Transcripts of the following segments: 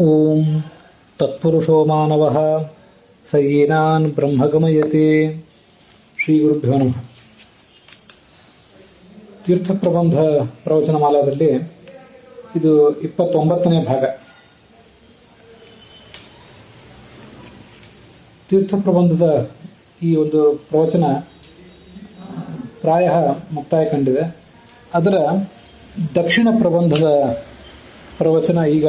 ಓಂ ತತ್ಪುರುಷೋ ಮಾನವಃ ಸಯೇನಾನ್ ಬ್ರಹ್ಮಗಮಯತೆ. ಶ್ರೀ ಗುರುಭ್ಯೋ ನಮಃ. ತೀರ್ಥ ಪ್ರಬಂಧ ಪ್ರವಚನ ಮಾಲಾದಲ್ಲಿ ಇದು 29ನೇ ಭಾಗ. ತೀರ್ಥ ಪ್ರಬಂಧದ ಈ ಒಂದು ಪ್ರವಚನ ಪ್ರಾಯ ಮುಕ್ತಾಯ ಕಂಡಿದೆ. ಅದರ ದಕ್ಷಿಣ ಪ್ರಬಂಧದ ಪ್ರವಚನ ಈಗ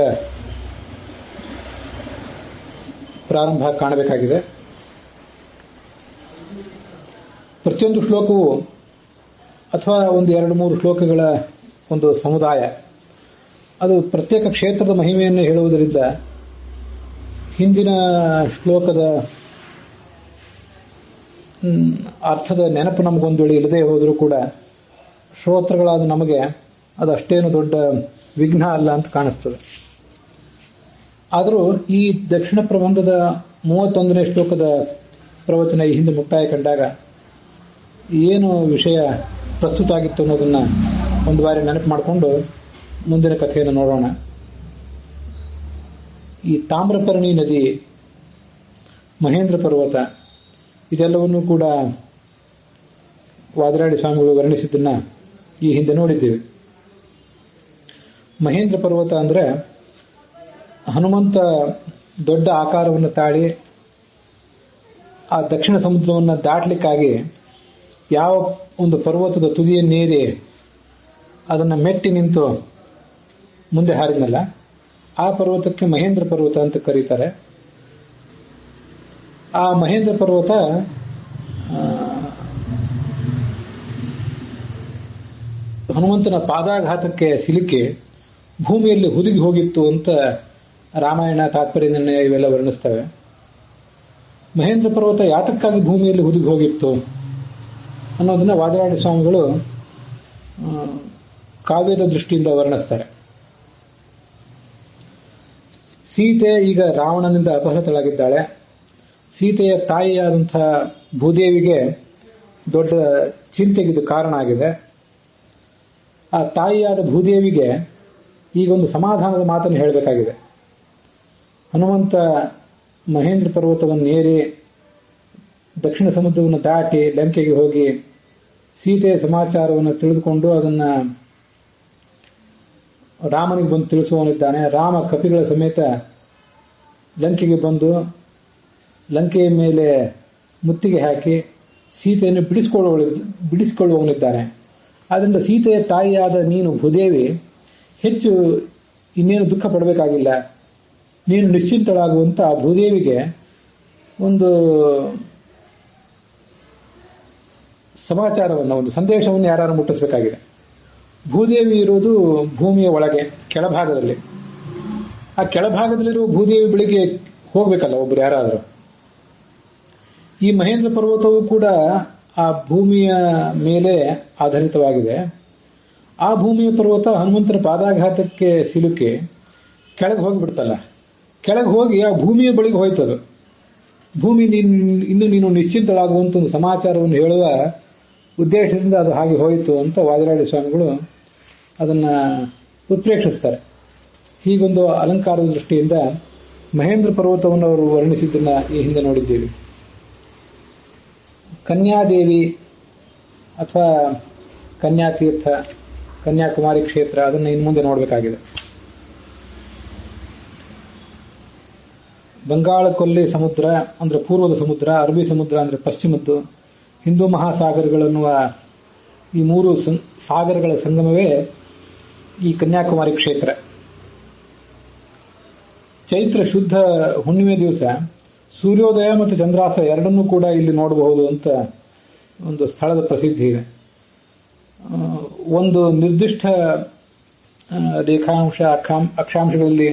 ಪ್ರಾರಂಭ ಕಾಣಬೇಕಾಗಿದೆ. ಪ್ರತಿಯೊಂದು ಶ್ಲೋಕವು ಅಥವಾ ಒಂದು 2-3 ಶ್ಲೋಕಗಳ ಒಂದು ಸಮುದಾಯ, ಅದು ಪ್ರತ್ಯೇಕ ಕ್ಷೇತ್ರದ ಮಹಿಮೆಯನ್ನು ಹೇಳುವುದರಿಂದ ಹಿಂದಿನ ಶ್ಲೋಕದ ಅರ್ಥದ ನೆನಪು ನಮಗೊಂದು ವೇಳೆ ಇಲ್ಲದೆ ಹೋದರೂ ಕೂಡ ಶ್ರೋತೃಗಳಾದ ನಮಗೆ ಅದು ಅಷ್ಟೇನು ದೊಡ್ಡ ವಿಘ್ನ ಅಲ್ಲ ಅಂತ ಕಾಣಿಸ್ತದೆ. ಆದರೂ ಈ ದಕ್ಷಿಣ ಪ್ರಬಂಧದ 31ನೇ ಶ್ಲೋಕದ ಪ್ರವಚನ ಈ ಹಿಂದೆ ಮುಕ್ತಾಯ ಕಂಡಾಗ ಏನು ವಿಷಯ ಪ್ರಸ್ತುತ ಆಗಿತ್ತು ಅನ್ನೋದನ್ನ ಒಂದು ಬಾರಿ ನೆನಪು ಮಾಡಿಕೊಂಡು ಮುಂದಿನ ಕಥೆಯನ್ನು ನೋಡೋಣ. ಈ ತಾಮ್ರಪರ್ಣಿ ನದಿ, ಮಹೇಂದ್ರ ಪರ್ವತ, ಇದೆಲ್ಲವನ್ನೂ ಕೂಡ ವಾದಿರಾಡಿ ಸ್ವಾಮಿಗಳು ವರ್ಣಿಸಿದ್ದನ್ನ ಈ ಹಿಂದೆ ನೋಡಿದ್ದೇವೆ. ಮಹೇಂದ್ರ ಪರ್ವತ ಅಂದ್ರೆ ಹನುಮಂತ ದೊಡ್ಡ ಆಕಾರವನ್ನು ತಾಳಿ ಆ ದಕ್ಷಿಣ ಸಮುದ್ರವನ್ನು ದಾಟಲಿಕ್ಕಾಗಿ ಯಾವ ಒಂದು ಪರ್ವತದ ತುದಿಯನ್ನೇರಿ ಅದನ್ನು ಮೆಟ್ಟಿ ನಿಂತು ಮುಂದೆ ಹಾರಿದ್ನಲ್ಲ, ಆ ಪರ್ವತಕ್ಕೆ ಮಹೇಂದ್ರ ಪರ್ವತ ಅಂತ ಕರೀತಾರೆ. ಆ ಮಹೇಂದ್ರ ಪರ್ವತ ಹನುಮಂತನ ಪಾದಾಘಾತಕ್ಕೆ ಸಿಲುಕಿ ಭೂಮಿಯಲ್ಲಿ ಹುದುಗಿ ಹೋಗಿತ್ತು ಅಂತ ರಾಮಾಯಣ, ತಾತ್ಪರ್ಯ ನಿರ್ಣಯ ಇವೆಲ್ಲ ವರ್ಣಿಸ್ತವೆ. ಮಹೇಂದ್ರ ಪರ್ವತ ಯಾತಕ್ಕಾಗಿ ಭೂಮಿಯಲ್ಲಿ ಹುದುಗಿ ಹೋಗಿತ್ತು ಅನ್ನೋದನ್ನ ವಾದಿರಾಡಿ ಸ್ವಾಮಿಗಳು ಕಾವ್ಯದ ದೃಷ್ಟಿಯಿಂದ ವರ್ಣಿಸ್ತಾರೆ. ಸೀತೆ ಈಗ ರಾವಣನಿಂದ ಅಪಹೃತಳಾಗಿದ್ದಾಳೆ. ಸೀತೆಯ ತಾಯಿಯಾದಂತಹ ಭೂದೇವಿಗೆ ದೊಡ್ಡ ಚಿಂತೆಗಿದು ಕಾರಣ ಆಗಿದೆ. ಆ ತಾಯಿಯಾದ ಭೂದೇವಿಗೆ ಈಗೊಂದು ಸಮಾಧಾನದ ಮಾತನ್ನು ಹೇಳಬೇಕಾಗಿದೆ. ಹನುಮಂತ ಮಹೇಂದ್ರ ಪರ್ವತವನ್ನು ಏರಿ ದಕ್ಷಿಣ ಸಮುದ್ರವನ್ನು ದಾಟಿ ಲಂಕೆಗೆ ಹೋಗಿ ಸೀತೆಯ ಸಮಾಚಾರವನ್ನು ತಿಳಿದುಕೊಂಡು ಅದನ್ನ ರಾಮನಿಗೆ ಬಂದು ತಿಳಿಸುವವನಿದ್ದಾನೆ. ರಾಮ ಕಪಿಗಳ ಸಮೇತ ಲಂಕೆಗೆ ಬಂದು ಲಂಕೆಯ ಮೇಲೆ ಮುತ್ತಿಗೆ ಹಾಕಿ ಸೀತೆಯನ್ನು ಬಿಡಿಸಿಕೊಳ್ಳುವವನಿದ್ದಾನೆ. ಆದ್ದರಿಂದ ಸೀತೆಯ ತಾಯಿಯಾದ ನೀನು ಭೂದೇವಿ ಹೆಚ್ಚು ಇನ್ನೇನು ದುಃಖ ಪಡಬೇಕಾಗಿಲ್ಲ, ನೀನು ನಿಶ್ಚಿಂತಳಾಗುವಂತ ಆ ಭೂದೇವಿಗೆ ಒಂದು ಸಮಾಚಾರವನ್ನು, ಒಂದು ಸಂದೇಶವನ್ನು ಯಾರು ಮುಟ್ಟಿಸಬೇಕಾಗಿದೆ. ಭೂದೇವಿ ಇರುವುದು ಭೂಮಿಯ ಒಳಗೆ ಕೆಳಭಾಗದಲ್ಲಿ. ಆ ಕೆಳಭಾಗದಲ್ಲಿರುವ ಭೂದೇವಿ ಬಳಿಗೆ ಹೋಗ್ಬೇಕಲ್ಲ ಒಬ್ರು ಯಾರಾದರೂ. ಈ ಮಹೇಂದ್ರ ಪರ್ವತವೂ ಕೂಡ ಆ ಭೂಮಿಯ ಮೇಲೆ ಆಧಾರಿತವಾಗಿದೆ. ಆ ಭೂಮಿಯ ಪರ್ವತ ಹನುಮಂತನ ಪಾದಾಘಾತಕ್ಕೆ ಸಿಲುಕಿ ಕೆಳಗೆ ಹೋಗಿಬಿಡ್ತಲ್ಲ, ಕೆಳಗೆ ಹೋಗಿ ಆ ಭೂಮಿಯ ಬಳಿಗೆ ಹೋಯ್ತದು. ಭೂಮಿ ಇನ್ನು ನೀನು ನಿಶ್ಚಿಂತಳಾಗುವಂತ ಒಂದು ಸಮಾಚಾರವನ್ನು ಹೇಳುವ ಉದ್ದೇಶದಿಂದ ಅದು ಹಾಗೆ ಹೋಯಿತು ಅಂತ ವಾದಿರಾಡಿ ಸ್ವಾಮಿಗಳು ಅದನ್ನ ಉತ್ಪ್ರೇಕ್ಷಿಸ್ತಾರೆ. ಹೀಗೊಂದು ಅಲಂಕಾರದ ದೃಷ್ಟಿಯಿಂದ ಮಹೇಂದ್ರ ಪರ್ವತವನ್ನು ಅವರು ವರ್ಣಿಸಿದ್ದನ್ನ ಈ ಹಿಂದೆ ನೋಡಿದ್ದೀವಿ. ಕನ್ಯಾದೇವಿ ಅಥವಾ ಕನ್ಯಾತೀರ್ಥ, ಕನ್ಯಾಕುಮಾರಿ ಕ್ಷೇತ್ರ, ಅದನ್ನು ಇನ್ನು ಮುಂದೆ ನೋಡಬೇಕಾಗಿದೆ. ಬಂಗಾಳ ಕೊಲ್ಲಿ ಸಮುದ್ರ ಅಂದ್ರೆ ಪೂರ್ವದ ಸಮುದ್ರ, ಅರಬ್ಬಿ ಸಮುದ್ರ ಅಂದ್ರೆ ಪಶ್ಚಿಮದ್ದು, ಹಿಂದೂ ಮಹಾಸಾಗರಗಳನ್ನುವ ಈ 3 ಸಾಗರಗಳ ಸಂಗಮವೇ ಈ ಕನ್ಯಾಕುಮಾರಿ ಕ್ಷೇತ್ರ. ಚೈತ್ರ ಶುದ್ಧ ಹುಣ್ಣಿಮೆ ದಿವಸ ಸೂರ್ಯೋದಯ ಮತ್ತು ಚಂದ್ರಾಸ್ತ ಎರಡನ್ನೂ ಕೂಡ ಇಲ್ಲಿ ನೋಡಬಹುದು ಅಂತ ಒಂದು ಸ್ಥಳದ ಪ್ರಸಿದ್ಧಿ ಇದೆ. ಒಂದು ನಿರ್ದಿಷ್ಟ ರೇಖಾಂಶ ಅಕ್ಷಾಂಶಗಳಲ್ಲಿ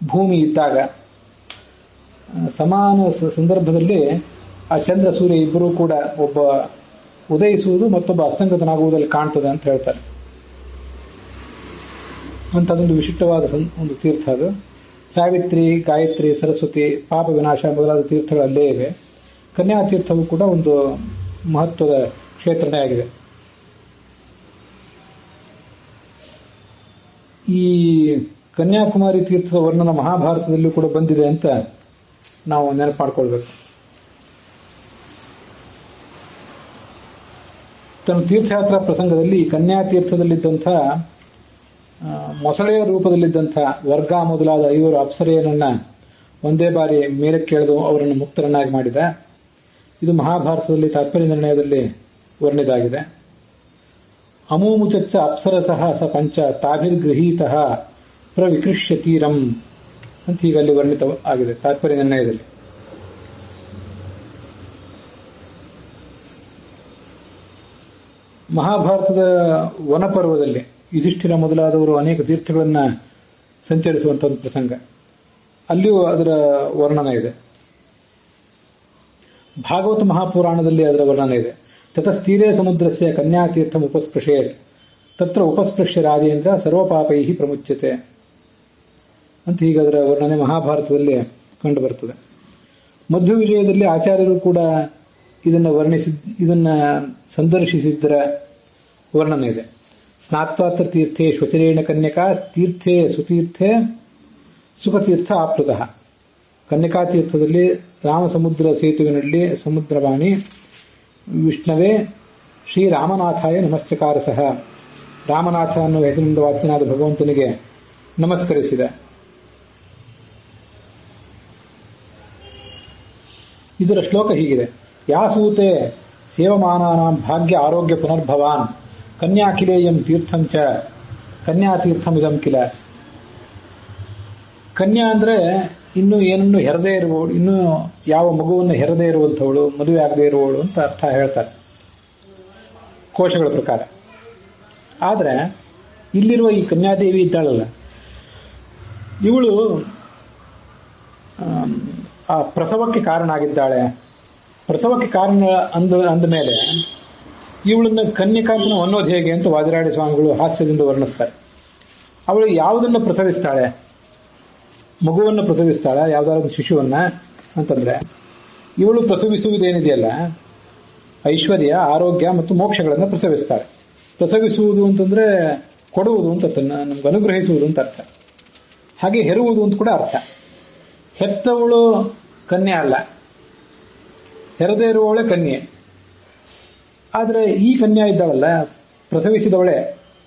ಭೂಮಿ ಇದ್ದಾಗ ಸಮಾನ ಸಂದರ್ಭದಲ್ಲಿ ಆ ಚಂದ್ರ ಸೂರ್ಯ ಇಬ್ಬರೂ ಕೂಡ ಒಬ್ಬ ಉದಯಿಸುವುದು ಮತ್ತೊಬ್ಬ ಅಸ್ತಂಗತನಾಗುವುದಲ್ಲಿ ಕಾಣ್ತದೆ ಅಂತ ಹೇಳ್ತಾರೆ. ಅಂತದೊಂದು ವಿಶಿಷ್ಟವಾದ ಒಂದು ತೀರ್ಥ ಅದು. ಸಾವಿತ್ರಿ, ಗಾಯತ್ರಿ, ಸರಸ್ವತಿ, ಪಾಪ ವಿನಾಶ ಮೊದಲಾದ ತೀರ್ಥಗಳಲ್ಲೇ ಇವೆ. ಕನ್ಯಾ ತೀರ್ಥವು ಕೂಡ ಒಂದು ಮಹತ್ವದ ಕ್ಷೇತ್ರನೇ ಆಗಿದೆ. ಈ ಕನ್ಯಾಕುಮಾರಿ ತೀರ್ಥದ ವರ್ಣನ ಮಹಾಭಾರತದಲ್ಲೂ ಕೂಡ ಬಂದಿದೆ ಅಂತ ನಾವು ನೆನಪು ಮಾಡ್ಕೊಳ್ಬೇಕು. ತನ್ನ ತೀರ್ಥಯಾತ್ರಾ ಪ್ರಸಂಗದಲ್ಲಿ ಕನ್ಯಾ ತೀರ್ಥದಲ್ಲಿದ್ದಂಥ ಮೊಸಳೆಯ ರೂಪದಲ್ಲಿದ್ದಂಥ ವರ್ಗ ಮೊದಲಾದ 5 ಅಪ್ಸರೆಯರನ್ನ ಒಂದೇ ಬಾರಿ ಮೇಲಕ್ಕೆಳೆದು ಅವರನ್ನು ಮುಕ್ತರನ್ನಾಗಿ ಮಾಡಿದ. ಇದು ಮಹಾಭಾರತದಲ್ಲಿ ತಾತ್ಪರ್ಯ ನಿರ್ಣಯದಲ್ಲಿ ವರ್ಣಿತಾಗಿದೆ. ಅಮೂಮುಚಚ್ಚ ಅಪ್ಸರಸಃ ಸ ಪಂಚ ತಾಭಿರ್ಗೃಹೀತಃ ಪ್ರವಿಕೃಷ್ಯ ತೀರಂ ಅಂತ ಹೀಗಲ್ಲಿ ವರ್ಣಿತ ಆಗಿದೆ ತಾತ್ಪರ್ಯ ನಿರ್ಣಯದಲ್ಲಿ. ಮಹಾಭಾರತದ ವನಪರ್ವದಲ್ಲಿ ಯುಧಿಷ್ಠಿರ ಮೊದಲಾದವರು ಅನೇಕ ತೀರ್ಥಗಳನ್ನ ಸಂಚರಿಸುವಂತಹ ಒಂದು ಪ್ರಸಂಗ, ಅಲ್ಲಿಯೂ ಅದರ ವರ್ಣನ ಇದೆ. ಭಾಗವತ ಮಹಾಪುರಾಣದಲ್ಲಿ ಅದರ ವರ್ಣನೆ ಇದೆ. ತತಸ್ತೀರೇ ಸಮುದ್ರಸ್ಯ ಕನ್ಯಾತೀರ್ಥಂ ಉಪಸ್ಪೃಶೇತ್ ತತ್ರ ಉಪಸ್ಪೃಶ್ಯ ರಾಜೇಂದ್ರ ಸರ್ವಪಾಪೈ ಪ್ರಮುಚ್ಯತೆ ಅಂತ ಹೀಗೆ ಅದರ ವರ್ಣನೆ ಮಹಾಭಾರತದಲ್ಲಿ ಕಂಡು ಬರುತ್ತದೆ. ಮಧ್ವ ವಿಜಯದಲ್ಲಿ ಆಚಾರ್ಯರು ಕೂಡ ಇದನ್ನ ಸಂದರ್ಶಿಸಿದ್ದರ ವರ್ಣನೆ ಇದೆ. ಸ್ನಾತ್ವಾತ್ರ ತೀರ್ಥೆ ಶ್ವಚರೇಣ ಕನ್ಯಕಾ ತೀರ್ಥೆ ಸುತೀರ್ಥೆ ಸುಖತೀರ್ಥ ಆಪ್ಲುತಃ. ಕನ್ಯಕಾ ತೀರ್ಥದಲ್ಲಿ ರಾಮಸಮುದ್ರ ಸೇತುವಿನಲ್ಲಿ ಸಮುದ್ರವಾಣಿ ವಿಷ್ಣವೇ ಶ್ರೀರಾಮನಾಥಾಯ ನಮಸ್ಕಾರ ಸಹ, ರಾಮನಾಥ ಅನ್ನುವ ಹೆಸರಿನಿಂದ ವಾಚ್ಯನಾದ ಭಗವಂತನಿಗೆ ನಮಸ್ಕರಿಸಿದ. ಇದರ ಶ್ಲೋಕ ಹೀಗಿದೆ: ಯಾಸೂತೆ ಸೇವಮಾನಾನಾಂ ಭಾಗ್ಯ ಆರೋಗ್ಯ ಪುನರ್ಭವಾನ್ ಕನ್ಯಾಕಿಲೇಯಂ ತೀರ್ಥಂಚ ಕನ್ಯಾತೀರ್ಥಮಿದಂ ಕಿಲ. ಕನ್ಯಾ ಅಂದ್ರೆ ಇನ್ನು ಏನನ್ನು ಹೆರದೇ ಇರುವವಳು, ಇನ್ನು ಯಾವ ಮಗುವನ್ನು ಹೆರದೇ ಇರುವಂಥವಳು, ಮದುವೆ ಆಗದೇ ಇರುವವಳು ಅಂತ ಅರ್ಥ ಹೇಳ್ತಾರೆ ಕೋಶಗಳ ಪ್ರಕಾರ. ಆದ್ರೆ ಇಲ್ಲಿರುವ ಈ ಕನ್ಯಾದೇವಿ ಇದ್ದಾಳಲ್ಲ, ಇವಳು ಆ ಪ್ರಸವಕ್ಕೆ ಕಾರಣ ಆಗಿದ್ದಾಳೆ. ಪ್ರಸವಕ್ಕೆ ಕಾರಣ ಅಂದ ಮೇಲೆ ಇವಳನ್ನ ಕನ್ಯಕಾಂತನ ಅನ್ನೋದು ಹೇಗೆ ಅಂತ ವಾದಿರಾಡಿ ಸ್ವಾಮಿಗಳು ಹಾಸ್ಯದಿಂದ ವರ್ಣಿಸ್ತಾರೆ. ಅವಳು ಯಾವುದನ್ನ ಪ್ರಸವಿಸ್ತಾಳೆ, ಮಗುವನ್ನು ಪ್ರಸವಿಸ್ತಾಳ, ಯಾವ್ದಾದ್ರು ಶಿಶುವನ್ನ ಅಂತಂದ್ರೆ, ಇವಳು ಪ್ರಸವಿಸುವುದೇನಿದೆಯಲ್ಲ ಐಶ್ವರ್ಯ, ಆರೋಗ್ಯ ಮತ್ತು ಮೋಕ್ಷಗಳನ್ನು ಪ್ರಸವಿಸ್ತಾಳೆ. ಪ್ರಸವಿಸುವುದು ಅಂತಂದ್ರೆ ಕೊಡುವುದು ಅಂತ ನಮ್ಗೆ ಅನುಗ್ರಹಿಸುವುದು ಅಂತ ಅರ್ಥ. ಹಾಗೆ ಹೆರುವುದು ಅಂತ ಕೂಡ ಅರ್ಥ. ಹೆತ್ತವಳು ಕನ್ಯೆ ಅಲ್ಲ, ಹೆರದೇ ಇರುವವಳೆ ಕನ್ಯೆ. ಆದ್ರೆ ಈ ಕನ್ಯಾ ಇದ್ದಾಳಲ್ಲ, ಪ್ರಸವಿಸಿದವಳೆ,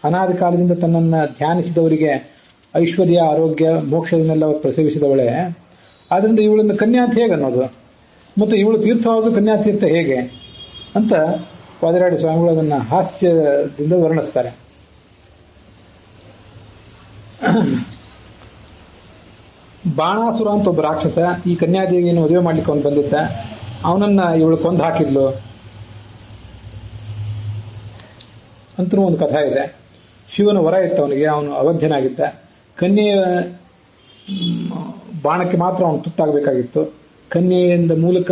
ಅನಾದಿ ಕಾಲದಿಂದ ತನ್ನನ್ನ ಧ್ಯಾನಿಸಿದವರಿಗೆ ಐಶ್ವರ್ಯ, ಆರೋಗ್ಯ, ಮೋಕ್ಷವನ್ನೆಲ್ಲ ಪ್ರಸವಿಸಿದವಳೆ. ಆದ್ರಿಂದ ಇವಳನ್ನು ಕನ್ಯಾ ಅಂತ ಹೇಗೆ ಅನ್ನೋದು, ಮತ್ತು ಇವಳು ತೀರ್ಥವಾದ ಕನ್ಯಾತೀರ್ಥ ಹೇಗೆ ಅಂತ ವಾದಿರಾಡಿ ಸ್ವಾಮಿಗಳು ಅದನ್ನ ಹಾಸ್ಯದಿಂದ ವರ್ಣಿಸ್ತಾರೆ. ಬಾಣಾಸುರ ಅಂತ ಒಬ್ಬ ರಾಕ್ಷಸ ಈ ಕನ್ಯಾದೇವಿಯನ್ನು ಮದುವೆ ಮಾಡ್ಲಿಕ್ಕೆ ಅವನು ಬಂದಿದ್ದ. ಅವನನ್ನ ಇವಳು ಕೊಂದು ಹಾಕಿದ್ಲು ಅಂತೂ ಒಂದು ಕಥೆ ಇದೆ. ಶಿವನ ವರ ಇತ್ತು ಅವನಿಗೆ, ಅವನು ಅವಧ್ಯನಾಗಿದ್ದ. ಕನ್ಯೆಯ ಬಾಣಕ್ಕೆ ಮಾತ್ರ ಅವನು ತುತ್ತಾಗಬೇಕಾಗಿತ್ತು. ಕನ್ಯೆಯಿಂದ ಮೂಲಕ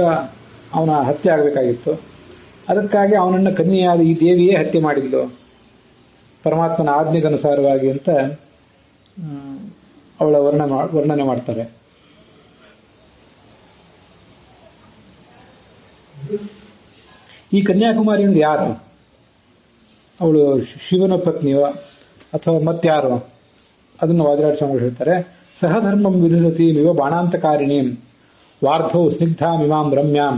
ಅವನ ಹತ್ಯೆ ಆಗಬೇಕಾಗಿತ್ತು. ಅದಕ್ಕಾಗಿ ಅವನನ್ನ ಕನ್ಯೆಯಾದ ಈ ದೇವಿಯೇ ಹತ್ಯೆ ಮಾಡಿದ್ಲು ಪರಮಾತ್ಮನ ಆಜ್ಞೆಗನುಸಾರವಾಗಿ ಅಂತ ಅವಳ ವರ್ಣನೆ ಮಾಡ್ತಾರೆ. ಈ ಕನ್ಯಾಕುಮಾರಿಯಿಂದ ಯಾರು? ಅವಳು ಶಿವನ ಪತ್ನಿಯೋ ಅಥವಾ ಮತ್ಯಾರು? ಅದನ್ನು ವಾದಿರಾಜ ಸ್ವಾಮಿಗಳು ಹೇಳ್ತಾರೆ. ಸಹಧರ್ಮಂ ವಿಧುದತಿ ಮಿವ ಬಾಣಾಂತಕಾರಿಣೀ ವಾರ್ಧೌ ಸ್ನಿಗ್ಧಾಮಿಮಾಂ ರಮ್ಯಾಂ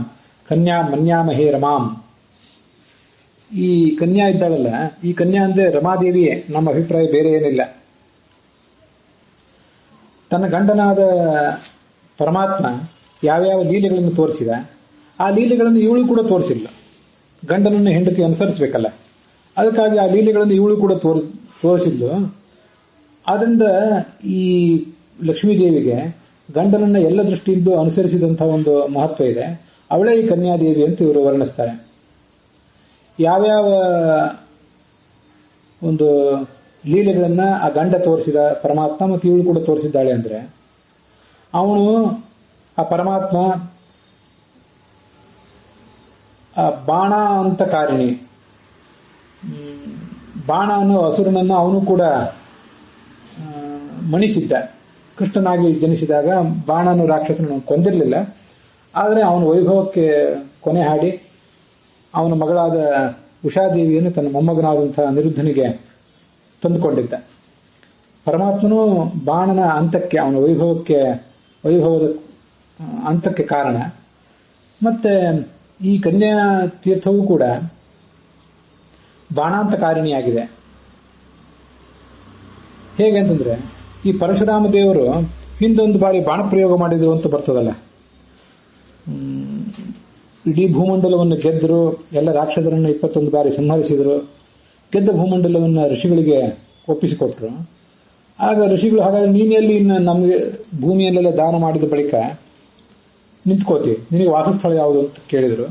ಕನ್ಯಾ ಮನ್ಯಾಮಹೇ ರಮಾಂ. ಈ ಕನ್ಯಾ ಇದ್ದಾಳಲ್ಲ, ಈ ಕನ್ಯಾ ಅಂದ್ರೆ ರಮಾದೇವಿಯೇ. ನಮ್ಮ ಅಭಿಪ್ರಾಯ ಬೇರೆ ಏನಿಲ್ಲ. ತನ್ನ ಗಂಡನಾದ ಪರಮಾತ್ಮ ಯಾವ್ಯಾವ ಲೀಲೆಗಳನ್ನು ತೋರಿಸಿದ, ಆ ಲೀಲೆಗಳನ್ನು ಇವಳು ಕೂಡ ತೋರಿಸಿಲ್ಲ. ಗಂಡನನ್ನು ಹೆಂಡತಿ ಅನುಸರಿಸಬೇಕಲ್ಲ, ಅದಕ್ಕಾಗಿ ಆ ಲೀಲೆಗಳನ್ನು ಇವಳು ಕೂಡ ತೋರಿಸಿದ್ಲು. ಆದ್ರಿಂದ ಈ ಲಕ್ಷ್ಮೀದೇವಿಗೆ ಗಂಡನನ್ನ ಎಲ್ಲ ದೃಷ್ಟಿಯಿಂದ ಅನುಸರಿಸಿದಂತಹ ಒಂದು ಮಹತ್ವ ಇದೆ. ಅವಳೇ ಈ ಕನ್ಯಾದೇವಿ ಅಂತ ಇವರು ವರ್ಣಿಸ್ತಾರೆ. ಯಾವ್ಯಾವ ಒಂದು ಲೀಲೆಗಳನ್ನ ಆ ಗಂಡ ತೋರಿಸಿದ ಪರಮಾತ್ಮ ಮತ್ತು ಇವಳು ಕೂಡ ತೋರಿಸಿದ್ದಾಳೆ ಅಂದ್ರೆ, ಅವನು ಆ ಪರಮಾತ್ಮ ಆ ಬಾಣ ಅಂತ ಕಾರಿಣಿ, ಬಾಣ ಅನ್ನೋ ಅಸುರನನ್ನ ಅವನು ಕೂಡ ಮಣಿಸಿದ್ದ. ಕೃಷ್ಣನಾಗಿ ಜನಿಸಿದಾಗ ಬಾಣನು ರಾಕ್ಷಸನನ್ನು ಕೊಂದಿರಲಿಲ್ಲ, ಆದರೆ ಅವನ ವೈಭವಕ್ಕೆ ಕೊನೆ ಹಾಡಿ ಅವನ ಮಗಳಾದ ಉಷಾದೇವಿಯನ್ನು ತನ್ನ ಮೊಮ್ಮಗನಾದಂತಹ ಅನಿರುದ್ಧನಿಗೆ ತಂದುಕೊಂಡಿದ್ದ. ಪರಮಾತ್ಮನು ಬಾಣನ ಅಂತಕ್ಕೆ, ಅವನ ವೈಭವದ ಅಂತಕ್ಕೆ ಕಾರಣ. ಮತ್ತೆ ಈ ಕನ್ಯಾ ತೀರ್ಥವೂ ಕೂಡ ಬಾಣಾಂತಕಾರಿಣಿಯಾಗಿದೆ. ಹೇಗೆ ಅಂತಂದ್ರೆ, ಈ ಪರಶುರಾಮ ದೇವರು ಹಿಂದೊಂದು ಬಾರಿ ಬಾಣ ಪ್ರಯೋಗ ಮಾಡಿದ್ರು ಅಂತ ಬರ್ತದಲ್ಲ. ಇಡೀ ಭೂಮಂಡಲವನ್ನು ಗೆದ್ದರು, ಎಲ್ಲ ರಾಕ್ಷಸರನ್ನು 21 ಬಾರಿ ಸಂಹರಿಸಿದರು. ಗೆದ್ದ ಭೂಮಂಡಲವನ್ನು ಋಷಿಗಳಿಗೆ ಒಪ್ಪಿಸಿಕೊಟ್ರು. ಆಗ ಋಷಿಗಳು, ಹಾಗಾದ್ರೆ ನೀನೆಲ್ಲಿ ನಮಗೆ ಭೂಮಿಯಲ್ಲೆಲ್ಲ ದಾನ ಮಾಡಿದ ಬಳಿಕ ನಿಂತ್ಕೋತಿ, ನಿನಗೆ ವಾಸಸ್ಥಳ ಯಾವುದು ಅಂತ ಕೇಳಿದರು.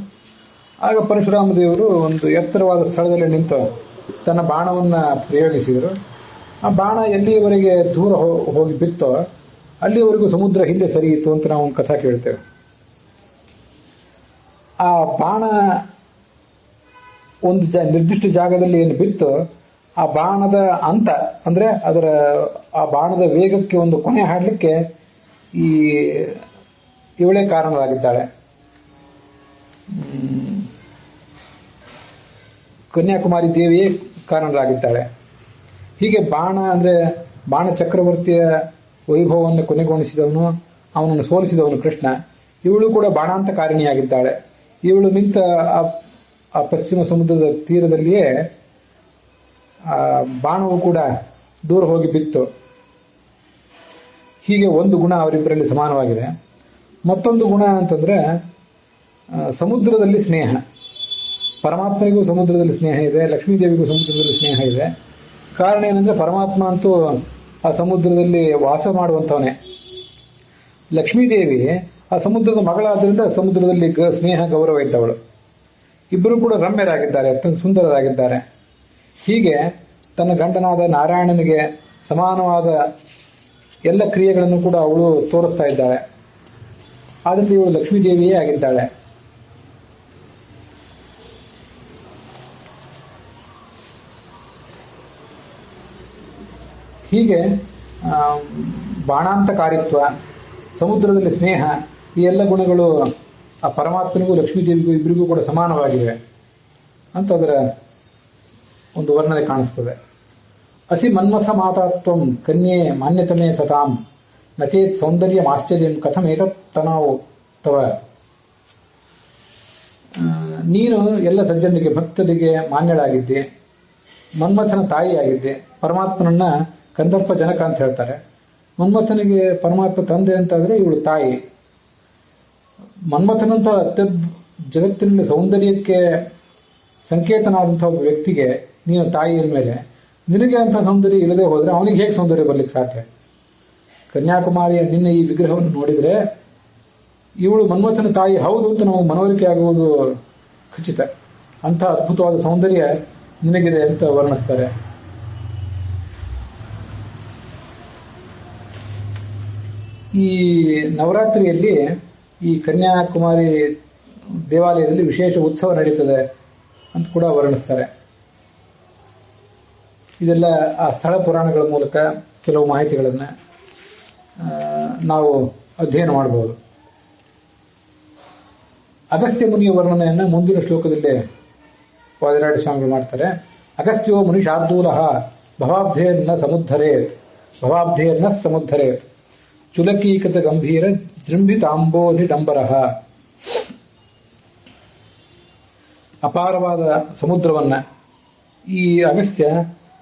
ಆಗ ಪರಶುರಾಮ ದೇವರು ಒಂದು ಎತ್ತರವಾದ ಸ್ಥಳದಲ್ಲಿ ನಿಂತು ತನ್ನ ಬಾಣವನ್ನ ಪ್ರಯೋಗಿಸಿದರು. ಆ ಬಾಣ ಎಲ್ಲಿಯವರೆಗೆ ದೂರ ಹೋಗಿ ಬಿತ್ತೋ ಅಲ್ಲಿಯವರೆಗೂ ಸಮುದ್ರ ಹಿಂದೆ ಸರಿಯಿತು ಅಂತ ನಾವು ಒಂದು ಕಥಾ ಕೇಳ್ತೇವೆ. ಆ ಬಾಣ ಒಂದು ನಿರ್ದಿಷ್ಟ ಜಾಗದಲ್ಲಿ ಏನು ಬಿತ್ತು, ಆ ಬಾಣದ ಅಂತ ಅಂದ್ರೆ ಆ ಬಾಣದ ವೇಗಕ್ಕೆ ಒಂದು ಕೊನೆ ಹಾಡಲಿಕ್ಕೆ ಇವಳೇ ಕಾರಣವಾಗಿದ್ದಾಳೆ. ಕನ್ಯಾಕುಮಾರಿ ದೇವಿಯೇ ಕಾರಣರಾಗಿದ್ದಾಳೆ. ಹೀಗೆ ಬಾಣ ಚಕ್ರವರ್ತಿಯ ವೈಭವವನ್ನು ಕೊನೆಗೊಳಿಸಿದವನು, ಅವನನ್ನು ಸೋಲಿಸಿದವನು ಕೃಷ್ಣ. ಇವಳು ಕೂಡ ಬಾಣಾಂತಕಾರಿಣಿಯಾಗಿದ್ದಾಳೆ. ಇವಳು ನಿಂತ ಆ ಪಶ್ಚಿಮ ಸಮುದ್ರದ ತೀರದಲ್ಲಿಯೇ ಬಾಣವು ಕೂಡ ದೂರ ಹೋಗಿ ಬಿತ್ತು. ಹೀಗೆ ಒಂದು ಗುಣ ಅವರಿಬ್ಬರಲ್ಲಿ ಸಮಾನವಾಗಿದೆ. ಮತ್ತೊಂದು ಗುಣ ಅಂತಂದ್ರೆ ಸಮುದ್ರದಲ್ಲಿ ಸ್ನೇಹ. ಪರಮಾತ್ಮನಿಗೂ ಸಮುದ್ರದಲ್ಲಿ ಸ್ನೇಹ ಇದೆ, ಲಕ್ಷ್ಮೀದೇವಿಗೂ ಸಮುದ್ರದಲ್ಲಿ ಸ್ನೇಹ ಇದೆ. ಕಾರಣ ಏನಂದ್ರೆ, ಪರಮಾತ್ಮ ಅಂತೂ ಆ ಸಮುದ್ರದಲ್ಲಿ ವಾಸ ಮಾಡುವಂತವನೇ. ಲಕ್ಷ್ಮೀದೇವಿ ಆ ಸಮುದ್ರದ ಮಗಳಾದ್ರಿಂದ ಸಮುದ್ರದಲ್ಲಿ ಸ್ನೇಹ ಗೌರವ ಇದ್ದವಳು. ಇಬ್ಬರು ಕೂಡ ರಮ್ಯರಾಗಿದ್ದಾರೆ, ಅತ್ಯಂತ ಸುಂದರರಾಗಿದ್ದಾರೆ. ಹೀಗೆ ತನ್ನ ಗಂಡನಾದ ನಾರಾಯಣನಿಗೆ ಸಮಾನವಾದ ಎಲ್ಲ ಕ್ರಿಯೆಗಳನ್ನು ಕೂಡ ಅವಳು ತೋರಿಸ್ತಾ ಇದ್ದಾಳೆ. ಆದ್ರಿಂದ ಇವಳು ಲಕ್ಷ್ಮೀದೇವಿಯೇ ಆಗಿದ್ದಾಳೆ. ಹೀಗೆ ಬಾಣಾಂತಕಾರಿತ್ವ, ಸಮುದ್ರದಲ್ಲಿ ಸ್ನೇಹ, ಈ ಎಲ್ಲ ಗುಣಗಳು ಆ ಪರಮಾತ್ಮನಿಗೂ ಲಕ್ಷ್ಮೀದೇವಿಗೂ ಇಬ್ಬರಿಗೂ ಕೂಡ ಸಮಾನವಾಗಿವೆ ಅಂತ ಅದರ ಒಂದು ವರ್ಣನೆ ಕಾಣಿಸ್ತದೆ. ಅಸಿ ಮನ್ಮಥ ಮಾತಾತ್ವಂ ಕನ್ಯೆ ಮಾನ್ಯತಮೇ ಸತಾಂ ನಚೇತ್ ಸೌಂದರ್ಯ ಆಶ್ಚರ್ಯಂ ಕಥಮೇತತ್ತನಾವು ತವ. ನೀನು ಎಲ್ಲ ಸಜ್ಜನಿಗೆ ಭಕ್ತರಿಗೆ ಮಾನ್ಯಳಾಗಿದ್ದೆ, ಮನ್ಮಥನ ತಾಯಿಯಾಗಿದ್ದೆ. ಪರಮಾತ್ಮನನ್ನ ಕಂದರ್ಪ ಜನಕ ಅಂತ ಹೇಳ್ತಾರೆ. ಮನ್ಮಥನಿಗೆ ಪರಮಾತ್ಮ ತಂದೆ ಅಂತಾದ್ರೆ ಇವಳು ತಾಯಿ. ಮನ್ಮಥನಂತ ಜಗತ್ತಿನಲ್ಲಿ ಸೌಂದರ್ಯಕ್ಕೆ ಸಂಕೇತನಾದಂತಹ ಒಬ್ಬ ವ್ಯಕ್ತಿಗೆ ನೀನು ತಾಯಿ ಮೇಲೆ ನಿನಗೆ ಅಂತ ಸೌಂದರ್ಯ ಇಲ್ಲದೆ ಹೋದ್ರೆ ಅವನಿಗೆ ಹೇಗೆ ಸೌಂದರ್ಯ ಬರ್ಲಿಕ್ಕೆ ಸಾಧ್ಯ? ಕನ್ಯಾಕುಮಾರಿಯ ನಿನ್ನ ಈ ವಿಗ್ರಹವನ್ನು ನೋಡಿದ್ರೆ ಇವಳು ಮನ್ಮಥನ ತಾಯಿ ಹೌದು ಅಂತ ನಮಗೆ ಮನವರಿಕೆ ಆಗುವುದು ಖಚಿತ. ಅಂತ ಅದ್ಭುತವಾದ ಸೌಂದರ್ಯ ನಿನಗಿದೆ ಅಂತ ವರ್ಣಿಸ್ತಾರೆ. ಈ ನವರಾತ್ರಿಯಲ್ಲಿ ಈ ಕನ್ಯಾಕುಮಾರಿ ದೇವಾಲಯದಲ್ಲಿ ವಿಶೇಷ ಉತ್ಸವ ನಡೀತದೆ ಅಂತ ಕೂಡ ವರ್ಣಿಸ್ತಾರೆ. ಇದೆಲ್ಲ ಆ ಸ್ಥಳ ಪುರಾಣಗಳ ಮೂಲಕ ಕೆಲವು ಮಾಹಿತಿಗಳನ್ನು ನಾವು ಅಧ್ಯಯನ ಮಾಡಬಹುದು. ಅಗಸ್ತ್ಯ ಮುನಿಯ ವರ್ಣನೆಯನ್ನ ಮುಂದಿನ ಶ್ಲೋಕದಲ್ಲಿ ವಾದಿರಾಜ ಸ್ವಾಮಿಗಳು ಮಾಡ್ತಾರೆ. ಅಗಸ್ತ್ಯೋ ಮುನಿ ಶಾರ್ದೂಲ ಭವಾಬ್ಧೇರ್ನ ಸಮುದ್ಧರೇತ್ ಚುಲಕೀಕೃತ ಗಂಭೀರ ಜೃಂಭಿತಾಂಬೋಧಿ ಡಂಬರ. ಅಪಾರವಾದ ಸಮುದ್ರವನ್ನ ಈ ಅಗಸ್ತ್ಯ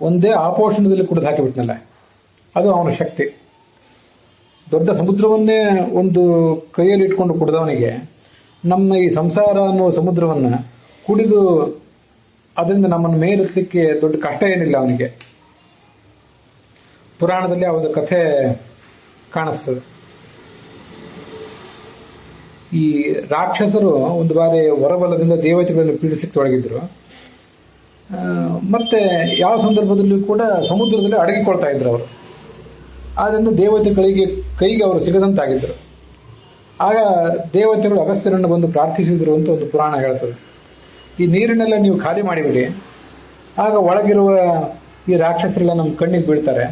ಒಂದೇ ಆಪೋಷಣದಲ್ಲಿ ಕುಡಿದು ಹಾಕಿಬಿಟ್ನಲ್ಲ, ಅದು ಅವನ ಶಕ್ತಿ. ದೊಡ್ಡ ಸಮುದ್ರವನ್ನೇ ಒಂದು ಕೈಯಲ್ಲಿ ಇಟ್ಕೊಂಡು ಕುಡಿದವನಿಗೆ ನಮ್ಮ ಈ ಸಂಸಾರ ಅನ್ನುವ ಸಮುದ್ರವನ್ನ ಕುಡಿದು ಅದರಿಂದ ನಮ್ಮನ್ನು ಮೇಲೆತ್ತಲಿಕ್ಕೆ ದೊಡ್ಡ ಕಷ್ಟ ಏನಿಲ್ಲ ಅವನಿಗೆ. ಪುರಾಣದಲ್ಲಿ ಅವರ ಕಥೆ ಕಾಣಿಸ್ತದೆ. ಈ ರಾಕ್ಷಸರು ಒಂದು ಬಾರಿ ವರಬಲದಿಂದ ದೇವತೆಗಳನ್ನು ಪೀಡಿಸಲಿಕ್ಕೆ ತೊಡಗಿದ್ರು. ಮತ್ತೆ ಯಾವ ಸಂದರ್ಭದಲ್ಲೂ ಕೂಡ ಸಮುದ್ರದಲ್ಲಿ ಅಡಗಿಕೊಳ್ತಾ ಇದ್ರು ಅವರು. ಆದ್ರಿಂದ ದೇವತೆಗಳಿಗೆ ಕೈಗೆ ಅವರು ಸಿಗದಂತಾಗಿದ್ರು. ಆಗ ದೇವತೆಗಳು ಅಗಸ್ತ್ಯರನ್ನು ಬಂದು ಪ್ರಾರ್ಥಿಸಿದ್ರು ಅಂತ ಒಂದು ಪುರಾಣ ಹೇಳ್ತದೆ. ಈ ನೀರನ್ನೆಲ್ಲ ನೀವು ಖಾಲಿ ಮಾಡಿಬಿಡಿ, ಆಗ ಒಳಗಿರುವ ಈ ರಾಕ್ಷಸರೆಲ್ಲ ನಮ್ಮ ಕಣ್ಣಿಗೆ ಬೀಳ್ತಾರೆ,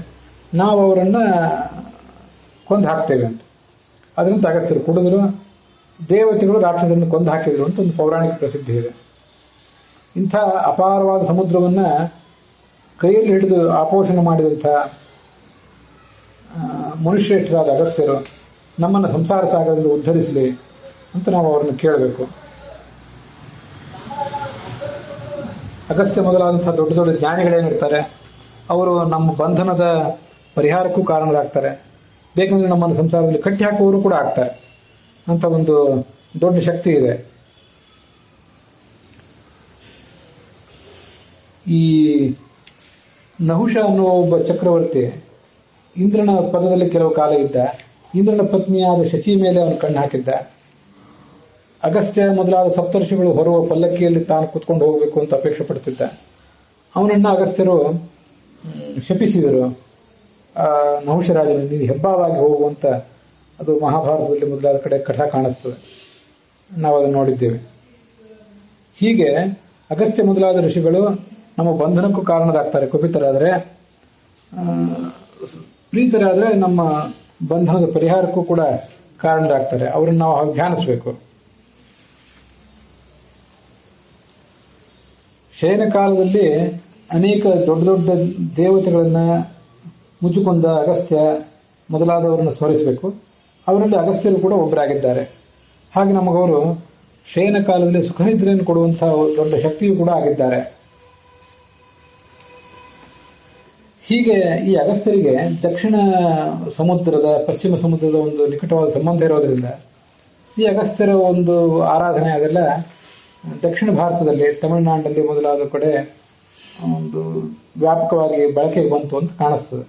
ನಾವು ಅವರನ್ನ ಕೊಂದು ಹಾಕ್ತೇವೆ ಅಂತ. ಅದರಿಂದ ಅಗಸ್ತ್ಯರು ಕುಡಿದ್ರು, ದೇವತೆಗಳು ರಾಕ್ಷಸರನ್ನು ಕೊಂದು ಹಾಕಿದ್ರು ಅಂತ ಒಂದು ಪೌರಾಣಿಕ ಪ್ರಸಿದ್ಧಿ ಇದೆ. ಇಂಥ ಅಪಾರವಾದ ಸಮುದ್ರವನ್ನ ಕೈಯಲ್ಲಿ ಹಿಡಿದು ಆಪೋಷಣೆ ಮಾಡಿದಂಥ ಮುನಿಶ್ರೇಷ್ಠರಾದ ಅಗಸ್ತ್ಯರು ನಮ್ಮನ್ನು ಸಂಸಾರ ಸಾಗರದಿಂದ ಉದ್ಧರಿಸಲಿ ಅಂತ ನಾವು ಅವರನ್ನು ಕೇಳಬೇಕು. ಅಗಸ್ತ್ಯ ಮೊದಲಾದಂತಹ ದೊಡ್ಡ ದೊಡ್ಡ ಜ್ಞಾನಿಗಳೇನಿರ್ತಾರೆ ಅವರು ನಮ್ಮ ಬಂಧನದ ಪರಿಹಾರಕ್ಕೂ ಕಾರಣರಾಗ್ತಾರೆ. ಬೇಕಂದ್ರೆ ನಮ್ಮನ್ನು ಸಂಸಾರದಲ್ಲಿ ಕಟ್ಟಿ ಹಾಕುವವರು ಕೂಡ ಆಗ್ತಾರೆ ಅಂತ ಒಂದು ದೊಡ್ಡ ಶಕ್ತಿ ಇದೆ. ಈ ನಹುಷ ಅನ್ನುವ ಒಬ್ಬ ಚಕ್ರವರ್ತಿ ಇಂದ್ರನ ಪದದಲ್ಲಿ ಕೆಲವು ಕಾಲ ಇದ್ದ. ಇಂದ್ರನ ಪತ್ನಿಯಾದ ಶಚಿ ಮೇಲೆ ಅವನು ಕಣ್ಣು ಹಾಕಿದ್ದ. ಅಗಸ್ತ್ಯ ಮೊದಲಾದ ಸಪ್ತರ್ಷಿಗಳು ಹೊರುವ ಪಲ್ಲಕ್ಕಿಯಲ್ಲಿ ತಾನು ಕುತ್ಕೊಂಡು ಹೋಗಬೇಕು ಅಂತ ಅಪೇಕ್ಷೆ ಪಡ್ತಿದ್ದ. ಅವನನ್ನ ಅಗಸ್ತ್ಯರು ಶಪಿಸಿದರು. ನಹುಷರಾಜನು ನೀನು ಹೆಬ್ಬಾವಾಗಿ ಹೋಗುವಂತ, ಅದು ಮಹಾಭಾರತದಲ್ಲಿ ಮೊದಲಾದ ಕಡೆ ಕಥಾ ಕಾಣಿಸ್ತದೆ, ನಾವು ಅದನ್ನು ನೋಡಿದ್ದೇವೆ. ಹೀಗೆ ಅಗಸ್ತ್ಯ ಮೊದಲಾದ ಋಷಿಗಳು ನಮ್ಮ ಬಂಧನಕ್ಕೂ ಕಾರಣರಾಗ್ತಾರೆ. ಕುಪಿತರಾದರೆ, ಪ್ರೀತರಾದರೆ ನಮ್ಮ ಬಂಧನದ ಪರಿಹಾರಕ್ಕೂ ಕೂಡ ಕಾರಣರಾಗ್ತಾರೆ. ಅವರನ್ನು ನಾವು ಧ್ಯಾನಿಸಬೇಕು. ಶಯನ ಕಾಲದಲ್ಲಿ ಅನೇಕ ದೊಡ್ಡ ದೊಡ್ಡ ದೇವತೆಗಳನ್ನ ಮುಚ್ಚಿಕೊಂಡ ಅಗಸ್ತ್ಯ ಮೊದಲಾದವರನ್ನು ಸ್ಮರಿಸಬೇಕು. ಅವರಲ್ಲಿ ಅಗಸ್ತ್ಯರು ಕೂಡ ಒಬ್ಬರಾಗಿದ್ದಾರೆ. ಹಾಗೆ ನಮಗವರು ಶಯನ ಕಾಲದಲ್ಲಿ ಸುಖನಿದ್ರೆಯನ್ನು ಕೊಡುವಂತಹ ದೊಡ್ಡ ಶಕ್ತಿಯೂ ಕೂಡ ಆಗಿದ್ದಾರೆ. ಹೀಗೆ ಈ ಅಗಸ್ತ್ಯರಿಗೆ ದಕ್ಷಿಣ ಸಮುದ್ರದ ಪಶ್ಚಿಮ ಸಮುದ್ರದ ಒಂದು ನಿಕಟವಾದ ಸಂಬಂಧ ಇರೋದ್ರಿಂದ ಈ ಅಗಸ್ತ್ಯರ ಒಂದು ಆರಾಧನೆ ಅದೆಲ್ಲ ದಕ್ಷಿಣ ಭಾರತದಲ್ಲಿ, ತಮಿಳುನಾಡಿನಲ್ಲಿ ಮೊದಲಾದ ಕಡೆ ಒಂದು ವ್ಯಾಪಕವಾಗಿ ಬಳಕೆಗೆ ಬಂತು ಅಂತ ಕಾಣಿಸ್ತದೆ.